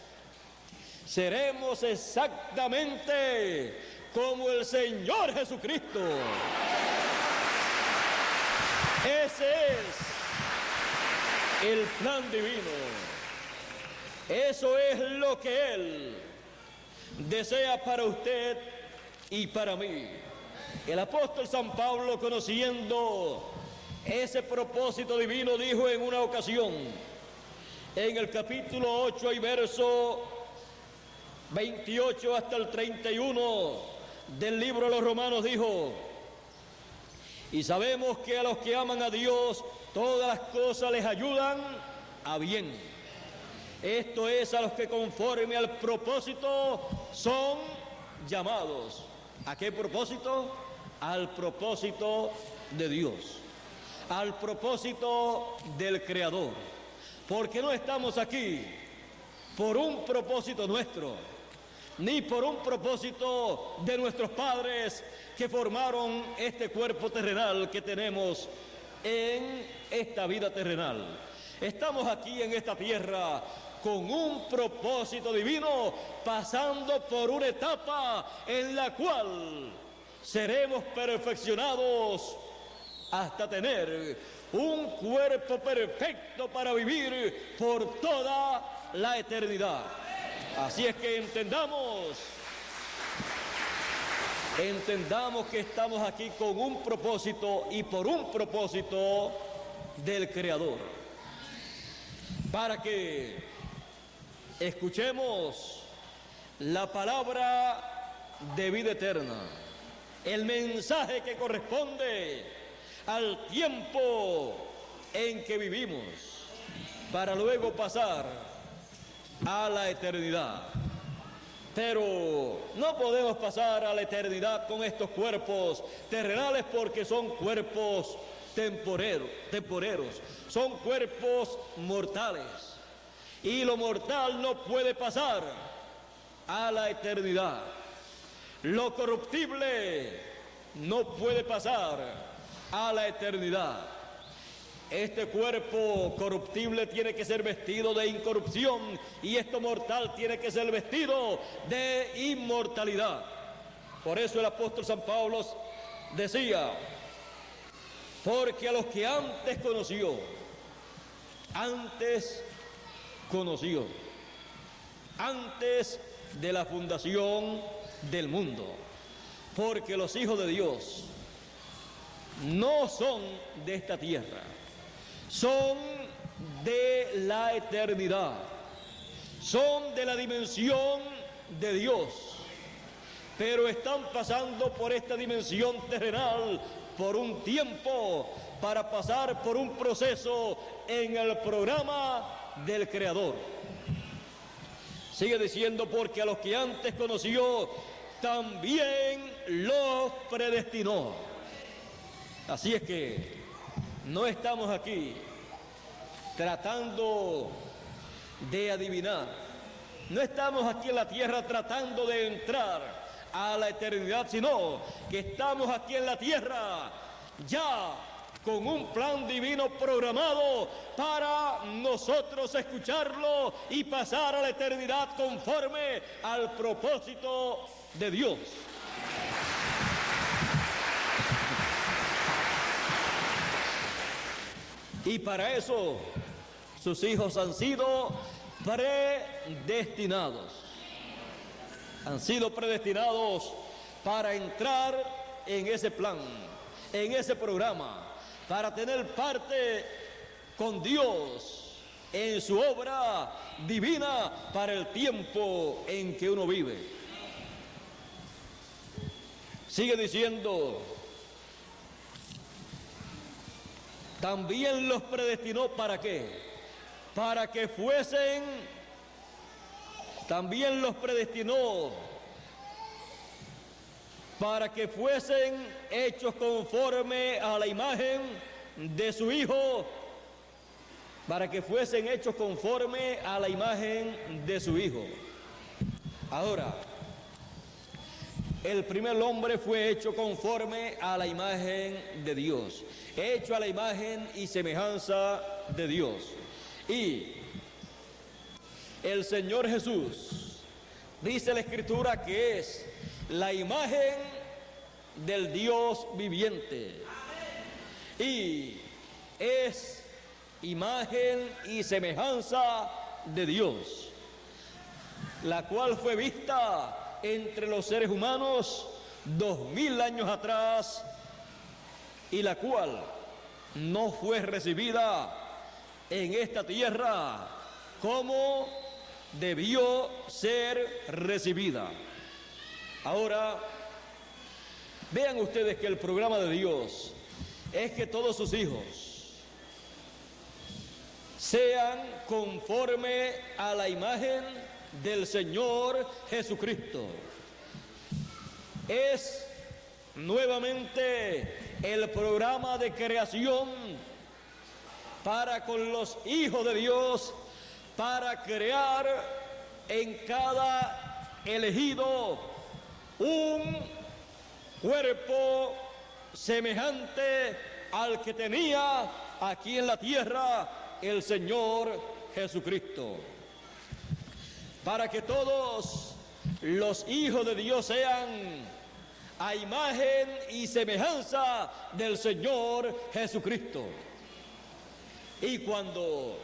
seremos exactamente como el Señor Jesucristo. Ese es el plan divino. Eso es lo que Él desea para usted y para mí. El apóstol San Pablo, conociendo ese propósito divino, dijo en una ocasión, en el capítulo 8 y verso 28 hasta el 31 del libro de los Romanos, dijo: y sabemos que a los que aman a Dios todas las cosas les ayudan a bien. Esto es, a los que conforme al propósito son llamados. ¿A qué propósito? Al propósito de Dios, al propósito del Creador. Porque no estamos aquí por un propósito nuestro, ni por un propósito de nuestros padres que formaron este cuerpo terrenal que tenemos en esta vida terrenal. Estamos aquí en esta tierra con un propósito divino, pasando por una etapa en la cual seremos perfeccionados hasta tener un cuerpo perfecto para vivir por toda la eternidad. Así es que entendamos que estamos aquí con un propósito y por un propósito del Creador, para que escuchemos la palabra de vida eterna, el mensaje que corresponde al tiempo en que vivimos, para luego pasar a la eternidad. Pero no podemos pasar a la eternidad con estos cuerpos terrenales, porque son cuerpos temporeros, son cuerpos mortales, y lo mortal no puede pasar a la eternidad. Lo corruptible no puede pasar a la eternidad. Este cuerpo corruptible tiene que ser vestido de incorrupción y esto mortal tiene que ser vestido de inmortalidad. Por eso el apóstol San Pablo decía, porque a los que antes conoció, antes de la fundación del mundo, porque los hijos de Dios no son de esta tierra, son de la eternidad, son de la dimensión de Dios, pero están pasando por esta dimensión terrenal por un tiempo para pasar por un proceso en el programa del Creador. Sigue diciendo, porque a los que antes conoció, también los predestinó. Así es que no estamos aquí tratando de adivinar, no estamos aquí en la tierra tratando de entrar a la eternidad, sino que estamos aquí en la tierra ya con un plan divino programado para nosotros escucharlo y pasar a la eternidad conforme al propósito de Dios. Y para eso sus hijos han sido predestinados. Han sido predestinados para entrar en ese plan, en ese programa, para tener parte con Dios en su obra divina para el tiempo en que uno vive. Sigue diciendo, también los predestinó, ¿para qué? Para que fuesen, también los predestinó para que fuesen hechos conforme a la imagen de su Hijo, para que fuesen hechos conforme a la imagen de su Hijo. Ahora, el primer hombre fue hecho conforme a la imagen de Dios, hecho a la imagen y semejanza de Dios. Y el Señor Jesús, dice la Escritura, que es la imagen del Dios viviente y es imagen y semejanza de Dios, la cual fue vista entre los seres humanos 2000 años atrás y la cual no fue recibida en esta tierra como debió ser recibida. Ahora, vean ustedes que el programa de Dios es que todos sus hijos sean conforme a la imagen del Señor Jesucristo. Es nuevamente el programa de creación para con los hijos de Dios, para crear en cada elegido un cuerpo semejante al que tenía aquí en la tierra el Señor Jesucristo, para que todos los hijos de Dios sean a imagen y semejanza del Señor Jesucristo. Y cuando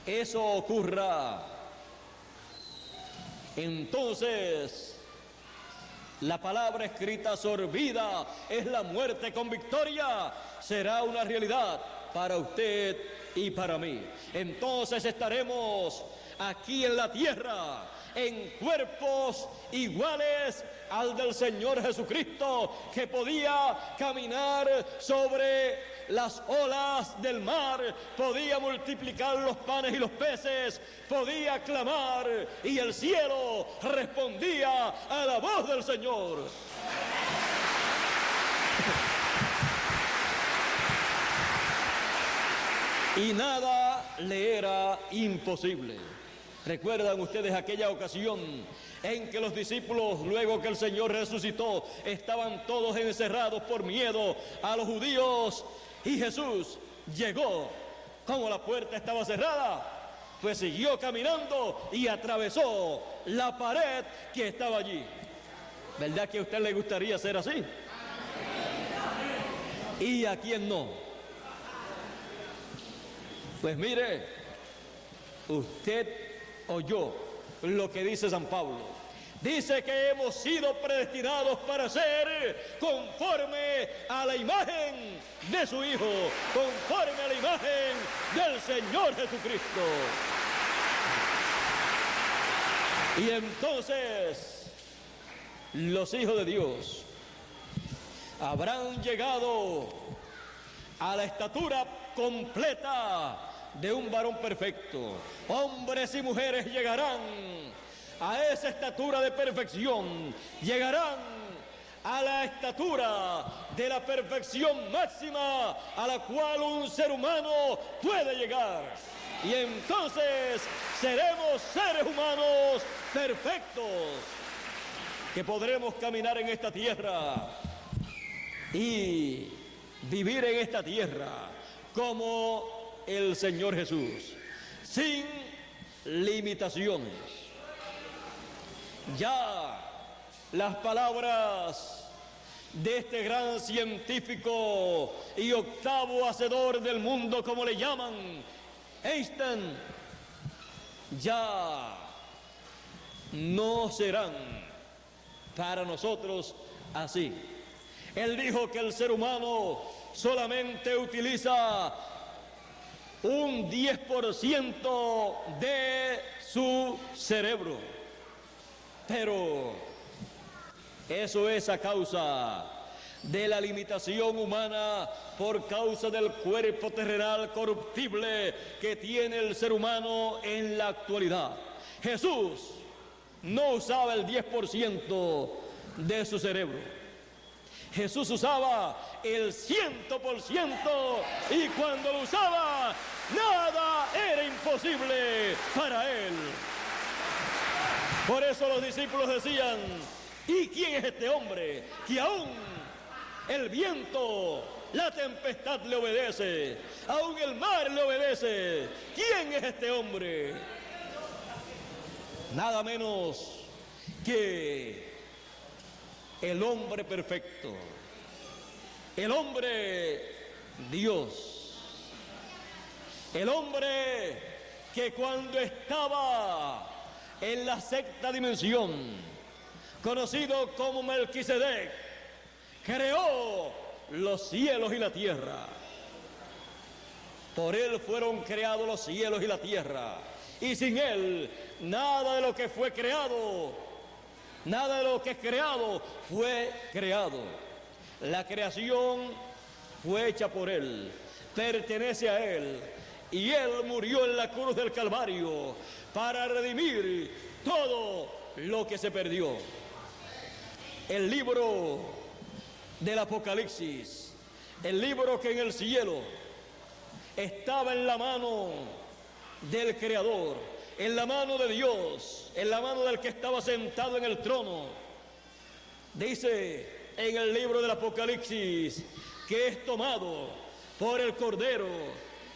eso ocurra, entonces la palabra escrita sorbida es la muerte con victoria, será una realidad para usted y para mí. Entonces estaremos aquí en la tierra en cuerpos iguales al del Señor Jesucristo, que podía caminar sobre las olas del mar, podía multiplicar los panes y los peces, podía clamar y el cielo respondía a la voz del Señor. Y nada le era imposible. ¿Recuerdan ustedes aquella ocasión en que los discípulos, luego que el Señor resucitó, estaban todos encerrados por miedo a los judíos? Y Jesús llegó, como la puerta estaba cerrada, pues siguió caminando y atravesó la pared que estaba allí. ¿Verdad que a usted le gustaría ser así? ¿Y a quién no? Pues mire, usted oyó lo que dice San Pablo. Dice que hemos sido predestinados para ser conforme a la imagen de su Hijo, conforme a la imagen del Señor Jesucristo. Y entonces los hijos de Dios habrán llegado a la estatura completa de un varón perfecto. Hombres y mujeres llegarán a esa estatura de perfección, llegarán a la estatura de la perfección máxima a la cual un ser humano puede llegar. Y entonces seremos seres humanos perfectos, que podremos caminar en esta tierra y vivir en esta tierra como el Señor Jesús, sin limitaciones. Ya las palabras de este gran científico y octavo hacedor del mundo, como le llaman, Einstein, ya no serán para nosotros así. Él dijo que el ser humano solamente utiliza un 10% de su cerebro, pero eso es a causa de la limitación humana, por causa del cuerpo terrenal corruptible que tiene el ser humano en la actualidad. Jesús no usaba el 10% de su cerebro. Jesús usaba el 100%, y cuando lo usaba, nada era imposible para él. Por eso los discípulos decían: ¿y quién es este hombre que aún el viento, la tempestad le obedece, aún el mar le obedece? ¿Quién es este hombre? Nada menos que el hombre perfecto, el hombre Dios, el hombre que cuando estaba en la sexta dimensión, conocido como Melquisedec, creó los cielos y la tierra. Por él fueron creados los cielos y la tierra, y sin él nada de lo que fue creado, nada de lo que es creado fue creado. La creación fue hecha por él, pertenece a él, y él murió en la cruz del Calvario para redimir todo lo que se perdió. El libro del Apocalipsis, el libro que en el cielo estaba en la mano del Creador, en la mano de Dios, en la mano del que estaba sentado en el trono, dice en el libro del Apocalipsis que es tomado por el Cordero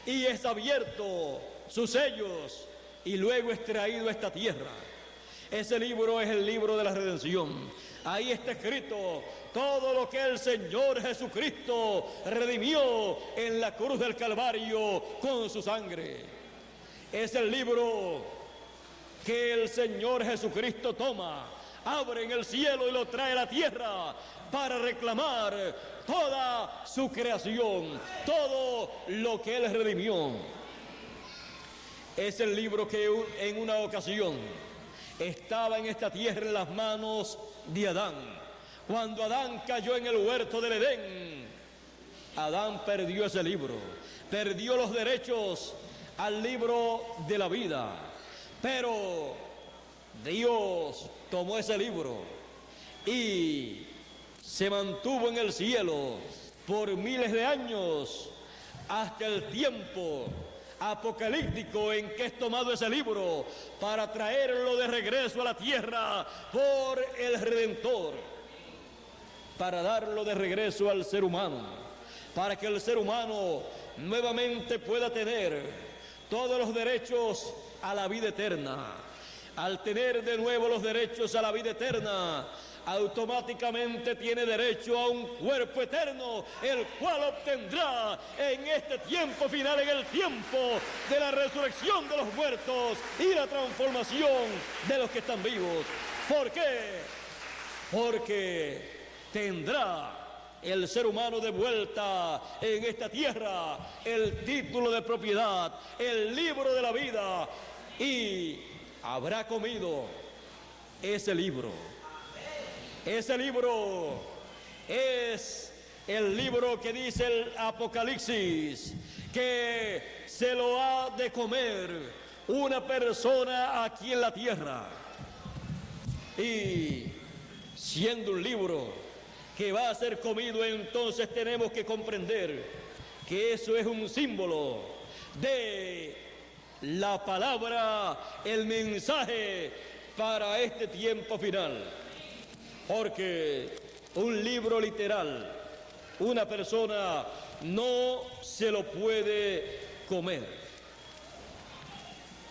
y es abierto sus sellos y luego es traído a esta tierra. Ese libro es el libro de la redención. Ahí está escrito todo lo que el Señor Jesucristo redimió en la cruz del Calvario con su sangre. Es el libro que el Señor Jesucristo toma, abre en el cielo y lo trae a la tierra para reclamar toda su creación, todo lo que Él redimió. Es el libro que en una ocasión estaba en esta tierra en las manos de Adán. Cuando Adán cayó en el huerto del Edén, Adán perdió ese libro, perdió los derechos al libro de la vida, pero Dios tomó ese libro y se mantuvo en el cielo por miles de años, hasta el tiempo apocalíptico en que es tomado ese libro para traerlo de regreso a la tierra por el Redentor, para darlo de regreso al ser humano, para que el ser humano nuevamente pueda tener todos los derechos a la vida eterna. Al tener de nuevo los derechos a la vida eterna, automáticamente tiene derecho a un cuerpo eterno, el cual obtendrá en este tiempo final, en el tiempo de la resurrección de los muertos y la transformación de los que están vivos. ¿Por qué? Porque tendrá el ser humano de vuelta en esta tierra el título de propiedad, el libro de la vida, y habrá comido ese libro. Ese libro es el libro que dice el Apocalipsis, que se lo ha de comer una persona aquí en la tierra. Y siendo un libro que va a ser comido, entonces tenemos que comprender que eso es un símbolo de la palabra, el mensaje para este tiempo final. Porque un libro literal, una persona no se lo puede comer.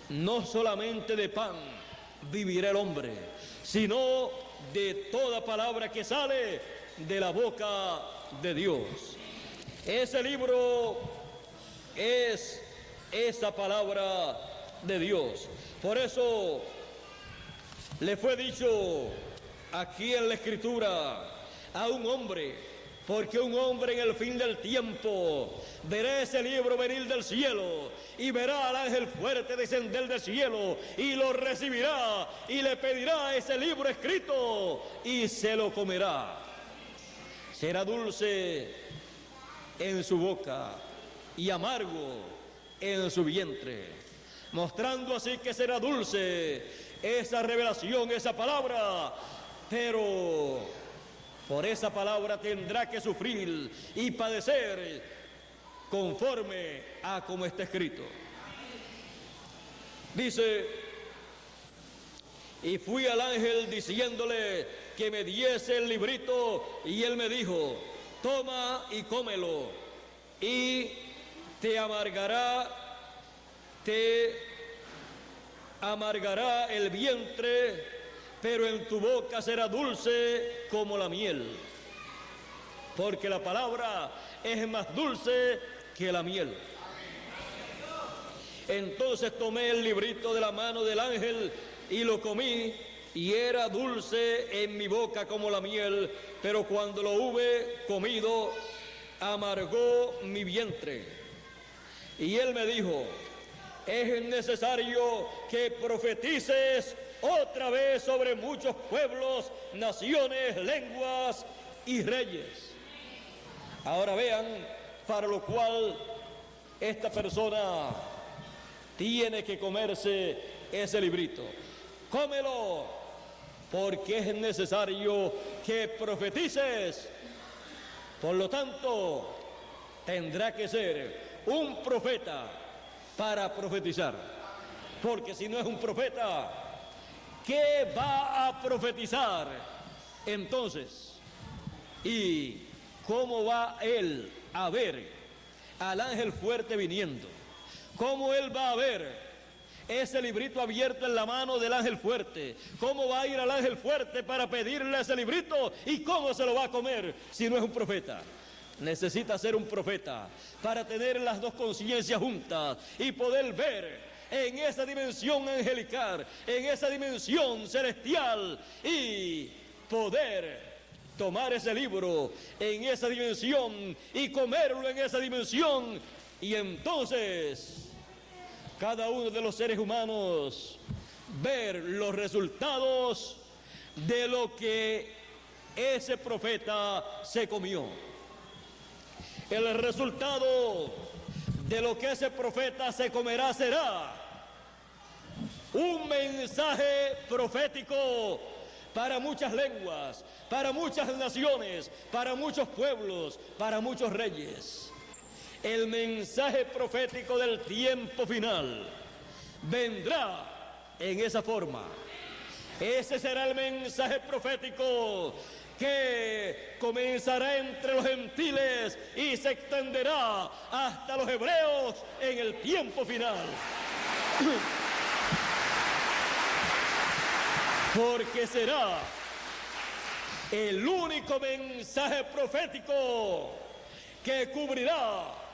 No solamente de pan vivirá el hombre, sino de toda palabra que sale de la boca de Dios. Ese libro es esa palabra de Dios. Por eso le fue dicho aquí en la Escritura a un hombre, porque un hombre en el fin del tiempo verá ese libro venir del cielo y verá al ángel fuerte descender del cielo y lo recibirá y le pedirá ese libro escrito y se lo comerá. Será dulce en su boca y amargo en su vientre, mostrando así que será dulce esa revelación, esa palabra, pero por esa palabra tendrá que sufrir y padecer conforme a como está escrito. Dice: y fui al ángel diciéndole que me diese el librito, y él me dijo: toma y cómelo, y te amargará el vientre, pero en tu boca será dulce como la miel, porque la palabra es más dulce que la miel. Entonces tomé el librito de la mano del ángel y lo comí, y era dulce en mi boca como la miel, pero cuando lo hube comido, amargó mi vientre. Y él me dijo: es necesario que profetices otra vez sobre muchos pueblos, naciones, lenguas y reyes. Ahora vean, para lo cual esta persona tiene que comerse ese librito. Cómelo, porque es necesario que profetices. Por lo tanto, tendrá que ser un profeta para profetizar. Porque si no es un profeta, ¿qué va a profetizar entonces? ¿Y cómo va él a ver al ángel fuerte viniendo? ¿Cómo él va a ver ese librito abierto en la mano del ángel fuerte? ¿Cómo va a ir al ángel fuerte para pedirle ese librito? ¿Y cómo se lo va a comer si no es un profeta? Necesita ser un profeta para tener las dos conciencias juntas y poder ver en esa dimensión angelical, en esa dimensión celestial, y poder tomar ese libro en esa dimensión y comerlo en esa dimensión. Y entonces cada uno de los seres humanos ver los resultados de lo que ese profeta se comió. El resultado de lo que ese profeta se comerá será un mensaje profético para muchas lenguas, para muchas naciones, para muchos pueblos, para muchos reyes. El mensaje profético del tiempo final vendrá en esa forma. Ese será el mensaje profético que comenzará entre los gentiles y se extenderá hasta los hebreos en el tiempo final. Porque será el único mensaje profético que cubrirá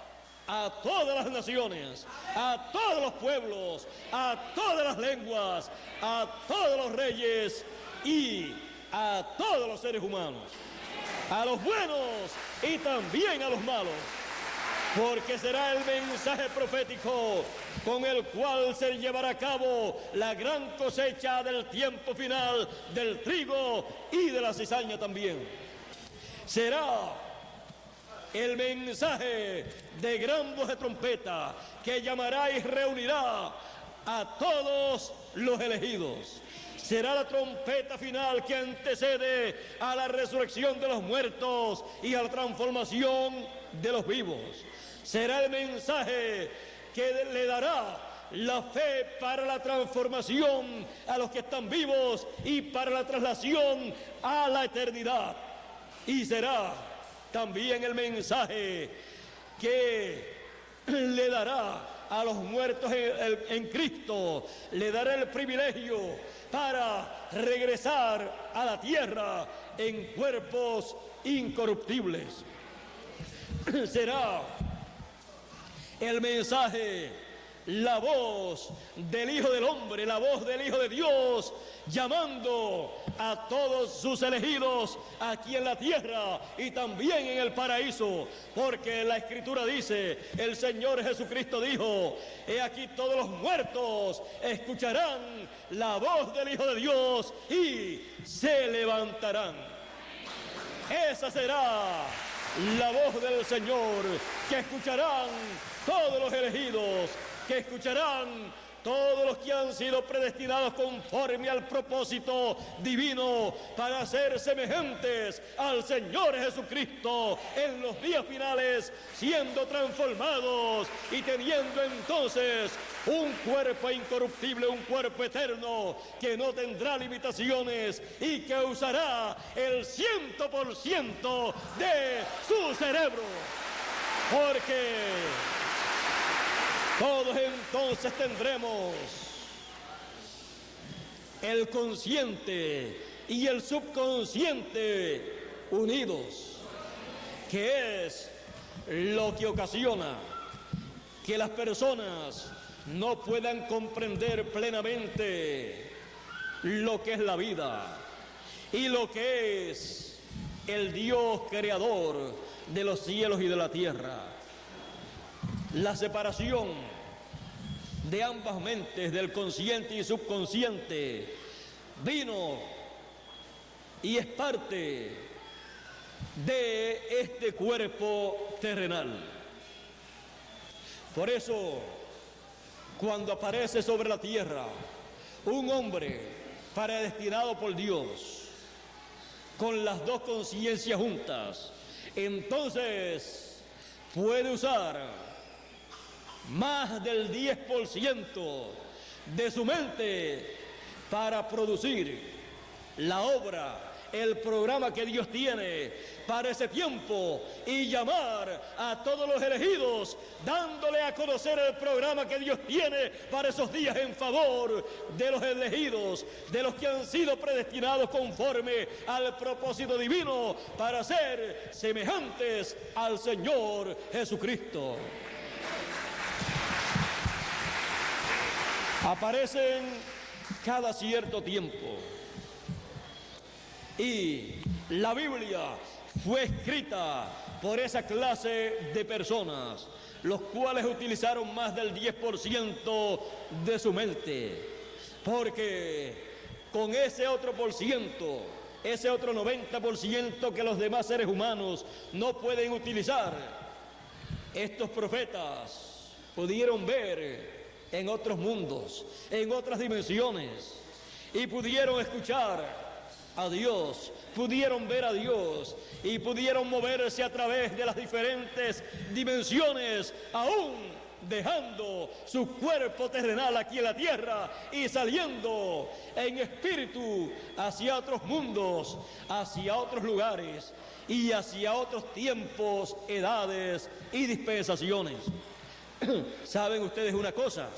a todas las naciones, a todos los pueblos, a todas las lenguas, a todos los reyes y a todos los seres humanos, a los buenos y también a los malos, porque será el mensaje profético con el cual se llevará a cabo la gran cosecha del tiempo final del trigo y de la cizaña también. Será el mensaje de gran voz de trompeta que llamará y reunirá a todos los elegidos. Será la trompeta final que antecede a la resurrección de los muertos y a la transformación de los vivos. Será el mensaje que le dará la fe para la transformación a los que están vivos y para la traslación a la eternidad. Y será también el mensaje que le dará a los muertos en Cristo, le dará el privilegio para regresar a la tierra en cuerpos incorruptibles. Será el mensaje, la voz del Hijo del Hombre, la voz del Hijo de Dios, llamando a todos sus elegidos aquí en la tierra y también en el paraíso, porque la Escritura dice, el Señor Jesucristo dijo, he aquí todos los muertos escucharán la voz del Hijo de Dios y se levantarán. Esa será la voz del Señor que escucharán todos los elegidos, que escucharán todos los que han sido predestinados conforme al propósito divino para ser semejantes al Señor Jesucristo en los días finales, siendo transformados y teniendo entonces un cuerpo incorruptible, un cuerpo eterno que no tendrá limitaciones y que usará el 100% de su cerebro. Porque todos entonces tendremos el consciente y el subconsciente unidos, que es lo que ocasiona que las personas no puedan comprender plenamente lo que es la vida y lo que es el Dios creador de los cielos y de la tierra. La separación de ambas mentes, del consciente y subconsciente, vino y es parte de este cuerpo terrenal. Por eso, cuando aparece sobre la tierra un hombre predestinado por Dios, con las dos conciencias juntas, entonces puede usar más del 10% de su mente para producir la obra, el programa que Dios tiene para ese tiempo y llamar a todos los elegidos, dándole a conocer el programa que Dios tiene para esos días en favor de los elegidos, de los que han sido predestinados conforme al propósito divino para ser semejantes al Señor Jesucristo. Aparecen cada cierto tiempo y la Biblia fue escrita por esa clase de personas, los cuales utilizaron más del 10% de su mente, porque con ese otro por ciento, ese otro 90% que los demás seres humanos no pueden utilizar, estos profetas pudieron ver en otros mundos, en otras dimensiones, y pudieron escuchar a Dios, pudieron ver a Dios y pudieron moverse a través de las diferentes dimensiones, aún dejando su cuerpo terrenal aquí en la tierra y saliendo en espíritu hacia otros mundos, hacia otros lugares y hacia otros tiempos, edades y dispensaciones. ¿Saben ustedes una cosa?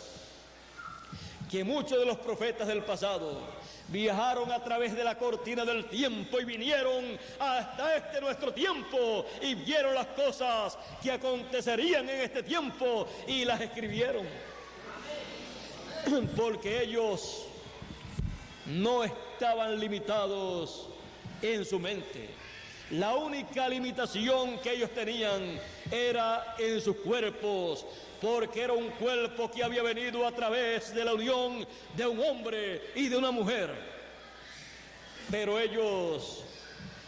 Que muchos de los profetas del pasado viajaron a través de la cortina del tiempo y vinieron hasta este nuestro tiempo y vieron las cosas que acontecerían en este tiempo y las escribieron. Porque ellos no estaban limitados en su mente. La única limitación que ellos tenían era en sus cuerpos, porque era un cuerpo que había venido a través de la unión de un hombre y de una mujer. Pero ellos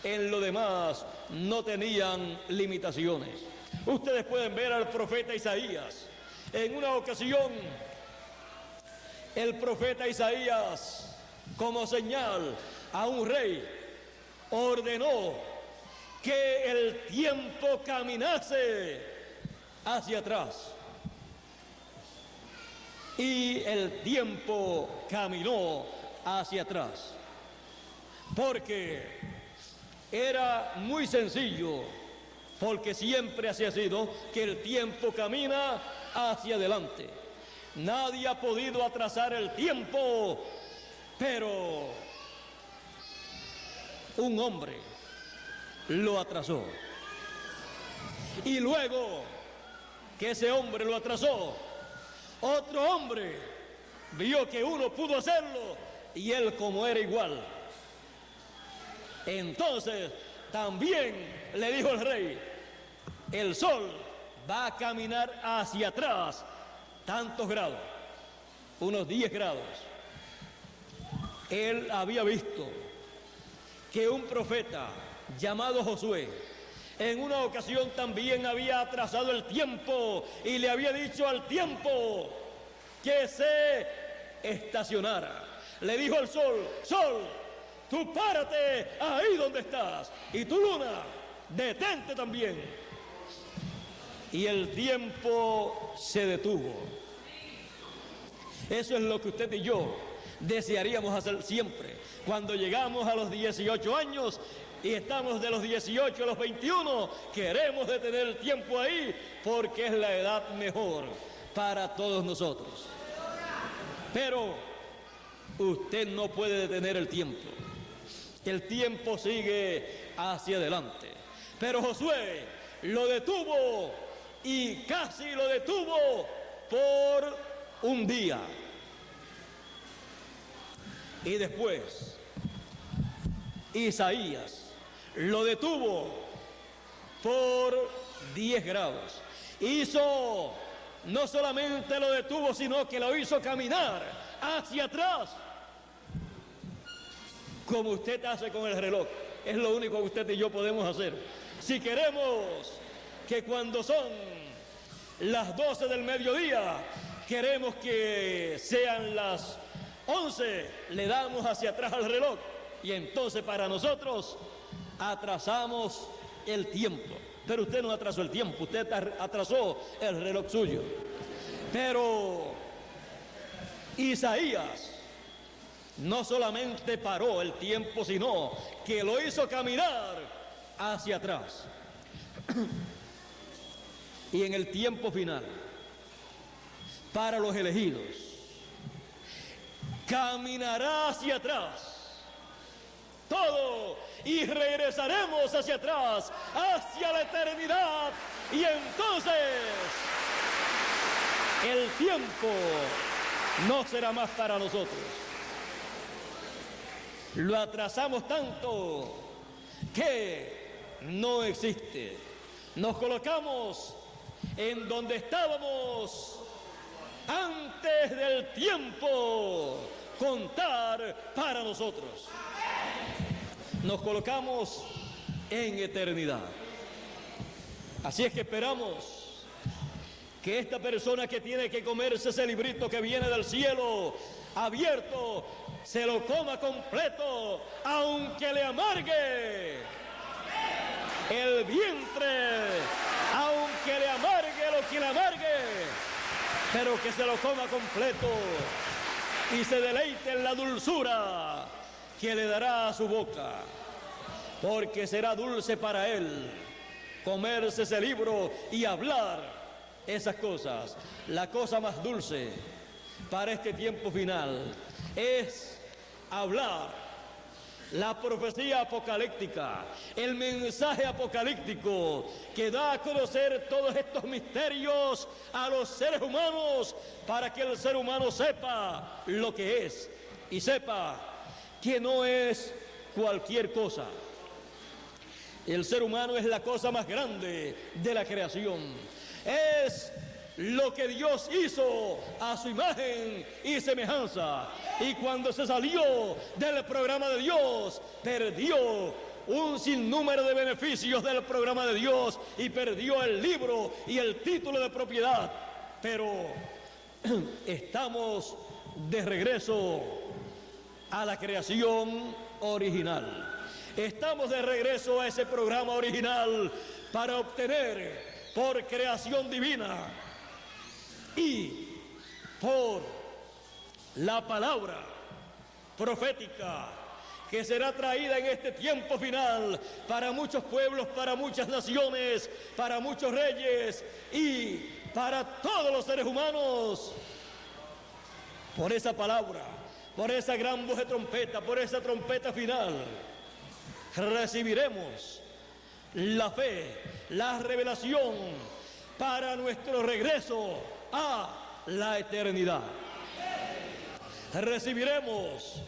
en lo demás no tenían limitaciones. Ustedes pueden ver al profeta Isaías. En una ocasión, el profeta Isaías, como señal a un rey, ordenó que el tiempo caminase hacia atrás. Y el tiempo caminó hacia atrás. Porque era muy sencillo, porque siempre así ha sido, que el tiempo camina hacia adelante. Nadie ha podido atrasar el tiempo, pero un hombre lo atrasó. Y luego que ese hombre lo atrasó, otro hombre vio que uno pudo hacerlo y él, como era igual, entonces también le dijo el rey: el sol va a caminar hacia atrás tantos grados, unos 10 grados. Él había visto que un profeta llamado Josué en una ocasión también había atrasado el tiempo y le había dicho al tiempo que se estacionara. Le dijo al sol: sol, tú párate ahí donde estás, y tu luna, detente también. Y el tiempo se detuvo. Eso es lo que usted y yo desearíamos hacer siempre. Cuando llegamos a los 18 años y estamos de los 18 a los 21, queremos detener el tiempo ahí porque es la edad mejor para todos nosotros. Pero usted no puede detener el tiempo. El tiempo sigue hacia adelante. Pero Josué lo detuvo, y casi lo detuvo por un día. Y después Isaías lo detuvo por 10 grados. No solamente lo detuvo, sino que lo hizo caminar hacia atrás, como usted hace con el reloj. Es lo único que usted y yo podemos hacer. Si queremos que cuando son las 12 del mediodía, queremos que sean las 11, le damos hacia atrás al reloj, y entonces para nosotros atrasamos el tiempo. Pero usted no atrasó el tiempo, usted atrasó el reloj suyo. Pero Isaías no solamente paró el tiempo, sino que lo hizo caminar hacia atrás. Y en el tiempo final, para los elegidos, caminará hacia atrás todo, y regresaremos hacia atrás, hacia la eternidad, y entonces el tiempo no será más para nosotros. Lo atrasamos tanto que no existe. Nos colocamos en donde estábamos antes del tiempo contar para nosotros. Nos colocamos en eternidad. Así es que esperamos que esta persona que tiene que comerse ese librito que viene del cielo abierto, se lo coma completo, aunque le amargue el vientre, aunque le amargue lo que le amargue, pero que se lo coma completo y se deleite en la dulzura que le dará a su boca, porque será dulce para él comerse ese libro y hablar esas cosas. La cosa más dulce para este tiempo final es hablar la profecía apocalíptica, el mensaje apocalíptico que da a conocer todos estos misterios a los seres humanos, para que el ser humano sepa lo que es y sepa que no es cualquier cosa. El ser humano es la cosa más grande de la creación. Es lo que Dios hizo a su imagen y semejanza. Y cuando se salió del programa de Dios, perdió un sinnúmero de beneficios del programa de Dios y perdió el libro y el título de propiedad. Pero estamos de regreso a la creación original. Estamos de regreso a ese programa original para obtener por creación divina y por la palabra profética que será traída en este tiempo final para muchos pueblos, para muchas naciones, para muchos reyes y para todos los seres humanos. Por esa palabra, por esa gran voz de trompeta, por esa trompeta final, recibiremos la fe, la revelación para nuestro regreso a la eternidad. Recibiremos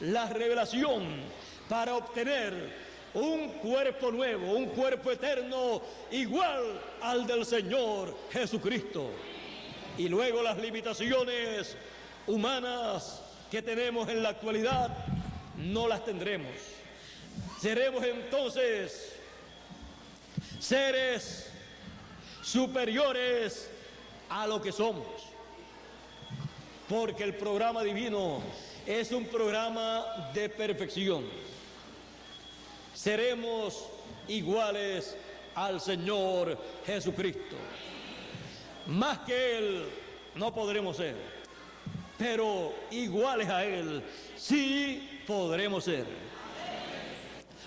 la revelación para obtener un cuerpo nuevo, un cuerpo eterno igual al del Señor Jesucristo. Y luego las limitaciones humanas que tenemos en la actualidad no las tendremos. Seremos entonces seres superiores a lo que somos, porque el programa divino es un programa de perfección. Seremos iguales al Señor Jesucristo. Más que Él no podremos ser, pero iguales a Él sí podremos ser,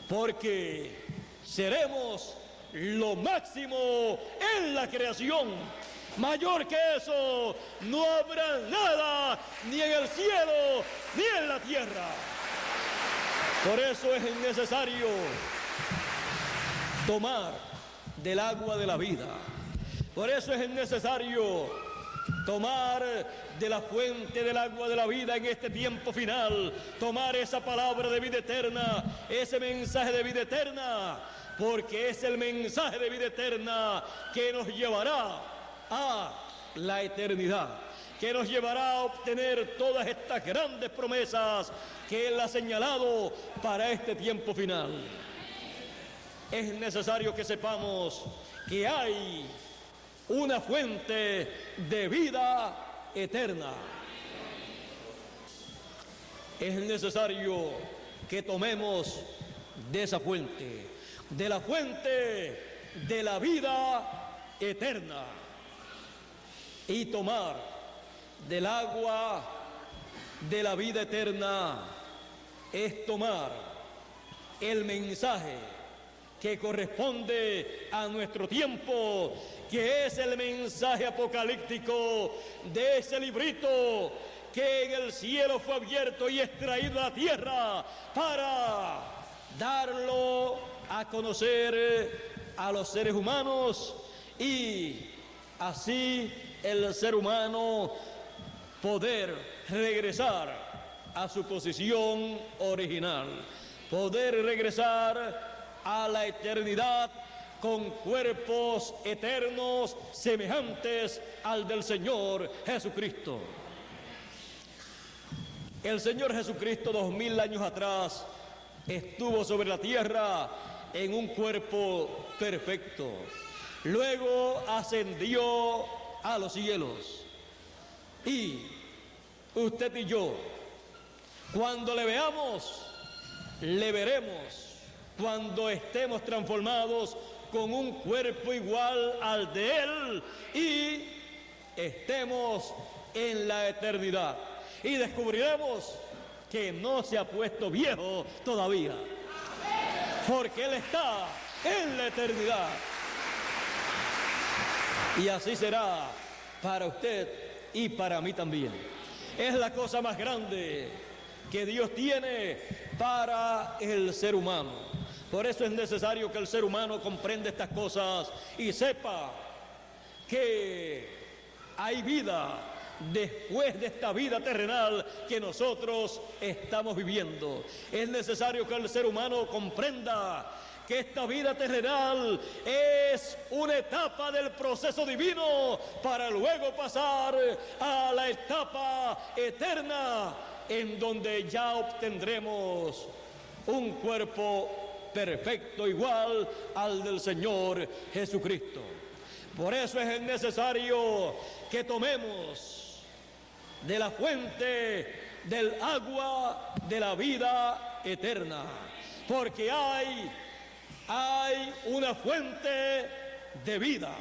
porque seremos lo máximo en la creación. Mayor que eso no habrá nada, ni en el cielo ni en la tierra. Por eso es necesario tomar del agua de la vida. Por eso es necesario tomar de la fuente del agua de la vida en este tiempo final, tomar esa palabra de vida eterna, ese mensaje de vida eterna, porque es el mensaje de vida eterna que nos llevará a la eternidad, que nos llevará a obtener todas estas grandes promesas que Él ha señalado para este tiempo final. Es necesario que sepamos que hay una fuente de vida eterna. Es necesario que tomemos de esa fuente, de la fuente de la vida eterna, y tomar del agua de la vida eterna es tomar el mensaje que corresponde a nuestro tiempo, que es el mensaje apocalíptico de ese librito que en el cielo fue abierto y extraído a la tierra para darlo a conocer a los seres humanos, y así el ser humano poder regresar a su posición original, poder regresar a la eternidad con cuerpos eternos semejantes al del Señor Jesucristo. El Señor Jesucristo 2000 años atrás estuvo sobre la tierra en un cuerpo perfecto. Luego ascendió a los cielos. Y usted y yo, cuando le veamos, le veremos cuando estemos transformados con un cuerpo igual al de Él, y estemos en la eternidad. Y descubriremos que no se ha puesto viejo todavía, porque Él está en la eternidad. Y así será para usted y para mí también. Es la cosa más grande que Dios tiene para el ser humano. Por eso es necesario que el ser humano comprenda estas cosas y sepa que hay vida después de esta vida terrenal que nosotros estamos viviendo. Es necesario que el ser humano comprenda que esta vida terrenal es una etapa del proceso divino para luego pasar a la etapa eterna, en donde ya obtendremos un cuerpo perfecto igual al del Señor Jesucristo. Por eso es necesario que tomemos de la fuente del agua de la vida eterna, porque hay una fuente de vida.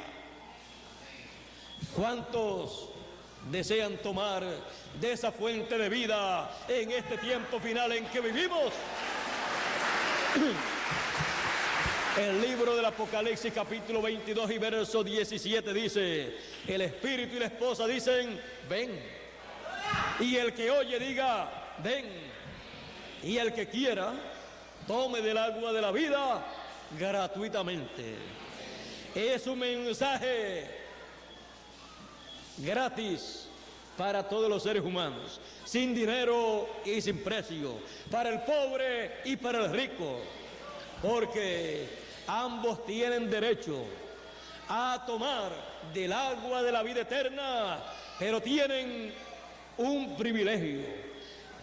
¿Cuántos desean tomar de esa fuente de vida en este tiempo final en que vivimos? El libro del Apocalipsis capítulo 22 y verso 17 dice: el espíritu y la esposa dicen, ven. Y el que oye diga, ven. Y el que quiera, tome del agua de la vida gratuitamente. Es un mensaje gratis para todos los seres humanos, sin dinero y sin precio, para el pobre y para el rico, porque ambos tienen derecho a tomar del agua de la vida eterna, pero tienen un privilegio.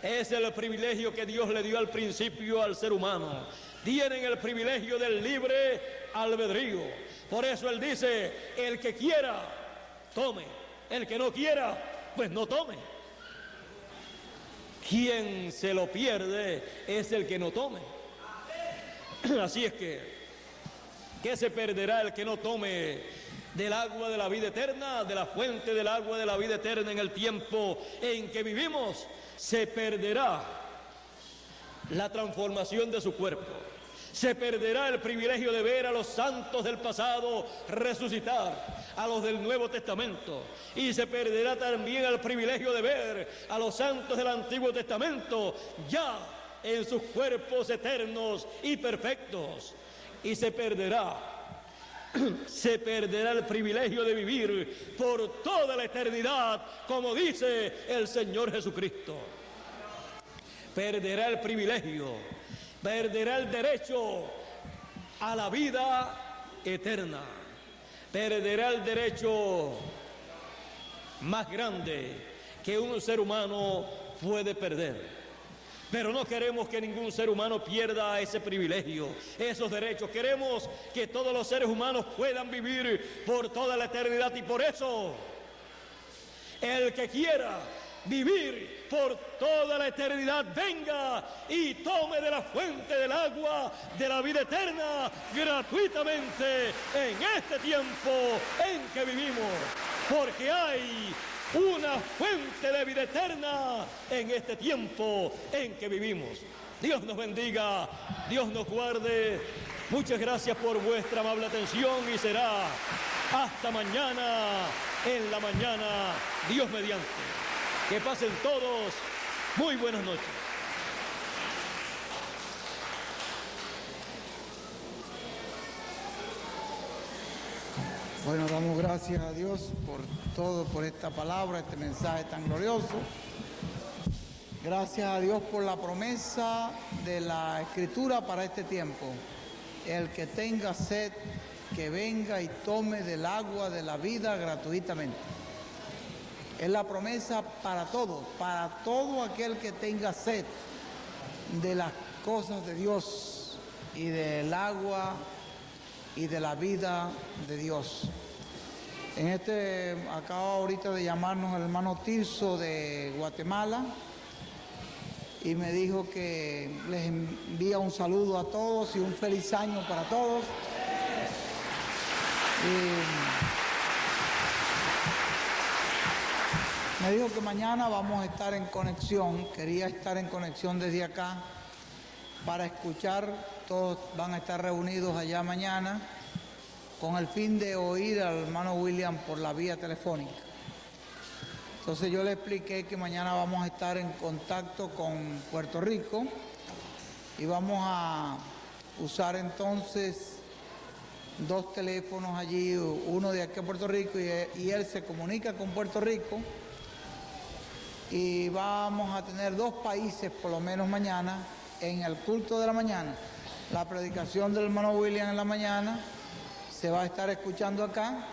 Es el privilegio que Dios le dio al principio al ser humano. Tienen el privilegio del libre albedrío. Por eso Él dice, el que quiera, tome. El que no quiera, pues no tome. Quien se lo pierde es el que no tome. Así es que se perderá el que no tome del agua de la vida eterna, de la fuente del agua de la vida eterna en el tiempo en que vivimos. Se perderá la transformación de su cuerpo. Se perderá el privilegio de ver a los santos del pasado resucitar, a los del Nuevo Testamento. Y se perderá también el privilegio de ver a los santos del Antiguo Testamento ya en sus cuerpos eternos y perfectos. Y se perderá el privilegio de vivir por toda la eternidad, como dice el Señor Jesucristo. Perderá el privilegio, perderá el derecho a la vida eterna, perderá el derecho más grande que un ser humano puede perder. Pero no queremos que ningún ser humano pierda ese privilegio, esos derechos. Queremos que todos los seres humanos puedan vivir por toda la eternidad, y por eso el que quiera vivir por toda la eternidad, venga y tome de la fuente del agua de la vida eterna gratuitamente en este tiempo en que vivimos, porque hay una fuente de vida eterna en este tiempo en que vivimos. Dios nos bendiga, Dios nos guarde. Muchas gracias por vuestra amable atención, y será hasta mañana, en la mañana, Dios mediante. Que pasen todos muy buenas noches. Bueno, damos gracias a Dios por todo, por esta palabra, este mensaje tan glorioso. Gracias a Dios por la promesa de la Escritura para este tiempo. El que tenga sed, que venga y tome del agua de la vida gratuitamente. Es la promesa para todo aquel que tenga sed de las cosas de Dios y del agua y de la vida de Dios. Acaba ahorita de llamarnos el hermano Tirso de Guatemala y me dijo que les envía un saludo a todos y un feliz año para todos. Me dijo que mañana vamos a estar en conexión, quería estar en conexión desde acá para escuchar, todos van a estar reunidos allá mañana con el fin de oír al hermano William por la vía telefónica. Entonces yo le expliqué que mañana vamos a estar en contacto con Puerto Rico y vamos a usar entonces 2 teléfonos allí, uno de aquí a Puerto Rico y él se comunica con Puerto Rico y vamos a tener 2 países por lo menos mañana en el culto de la mañana. La predicación del hermano William en la mañana se va a estar escuchando acá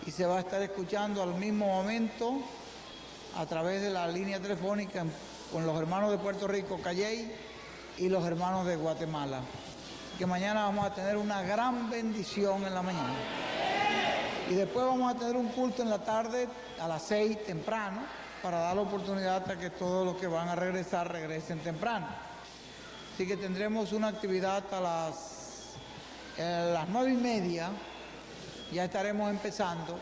y se va a estar escuchando al mismo momento a través de la línea telefónica con los hermanos de Puerto Rico, Calley, y los hermanos de Guatemala. Que mañana vamos a tener una gran bendición en la mañana. Y después vamos a tener un culto en la tarde a las 6 temprano para dar la oportunidad a que todos los que van a regresar regresen temprano. Así que tendremos una actividad a las 9:30, ya estaremos empezando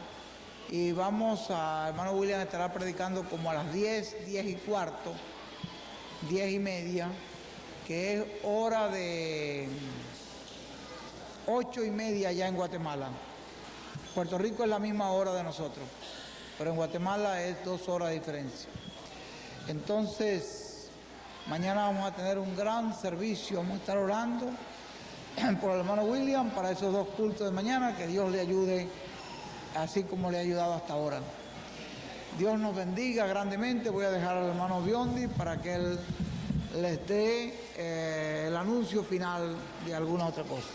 y hermano William estará predicando como a las 10, 10:15, 10:30, que es hora de 8:30 ya en Guatemala. Puerto Rico es la misma hora de nosotros, pero en Guatemala es 2 horas de diferencia. Entonces, mañana vamos a tener un gran servicio, vamos a estar orando por el hermano William para esos 2 cultos de mañana, que Dios le ayude así como le ha ayudado hasta ahora. Dios nos bendiga grandemente. Voy a dejar al hermano Biondi para que él les dé el anuncio final de alguna otra cosa.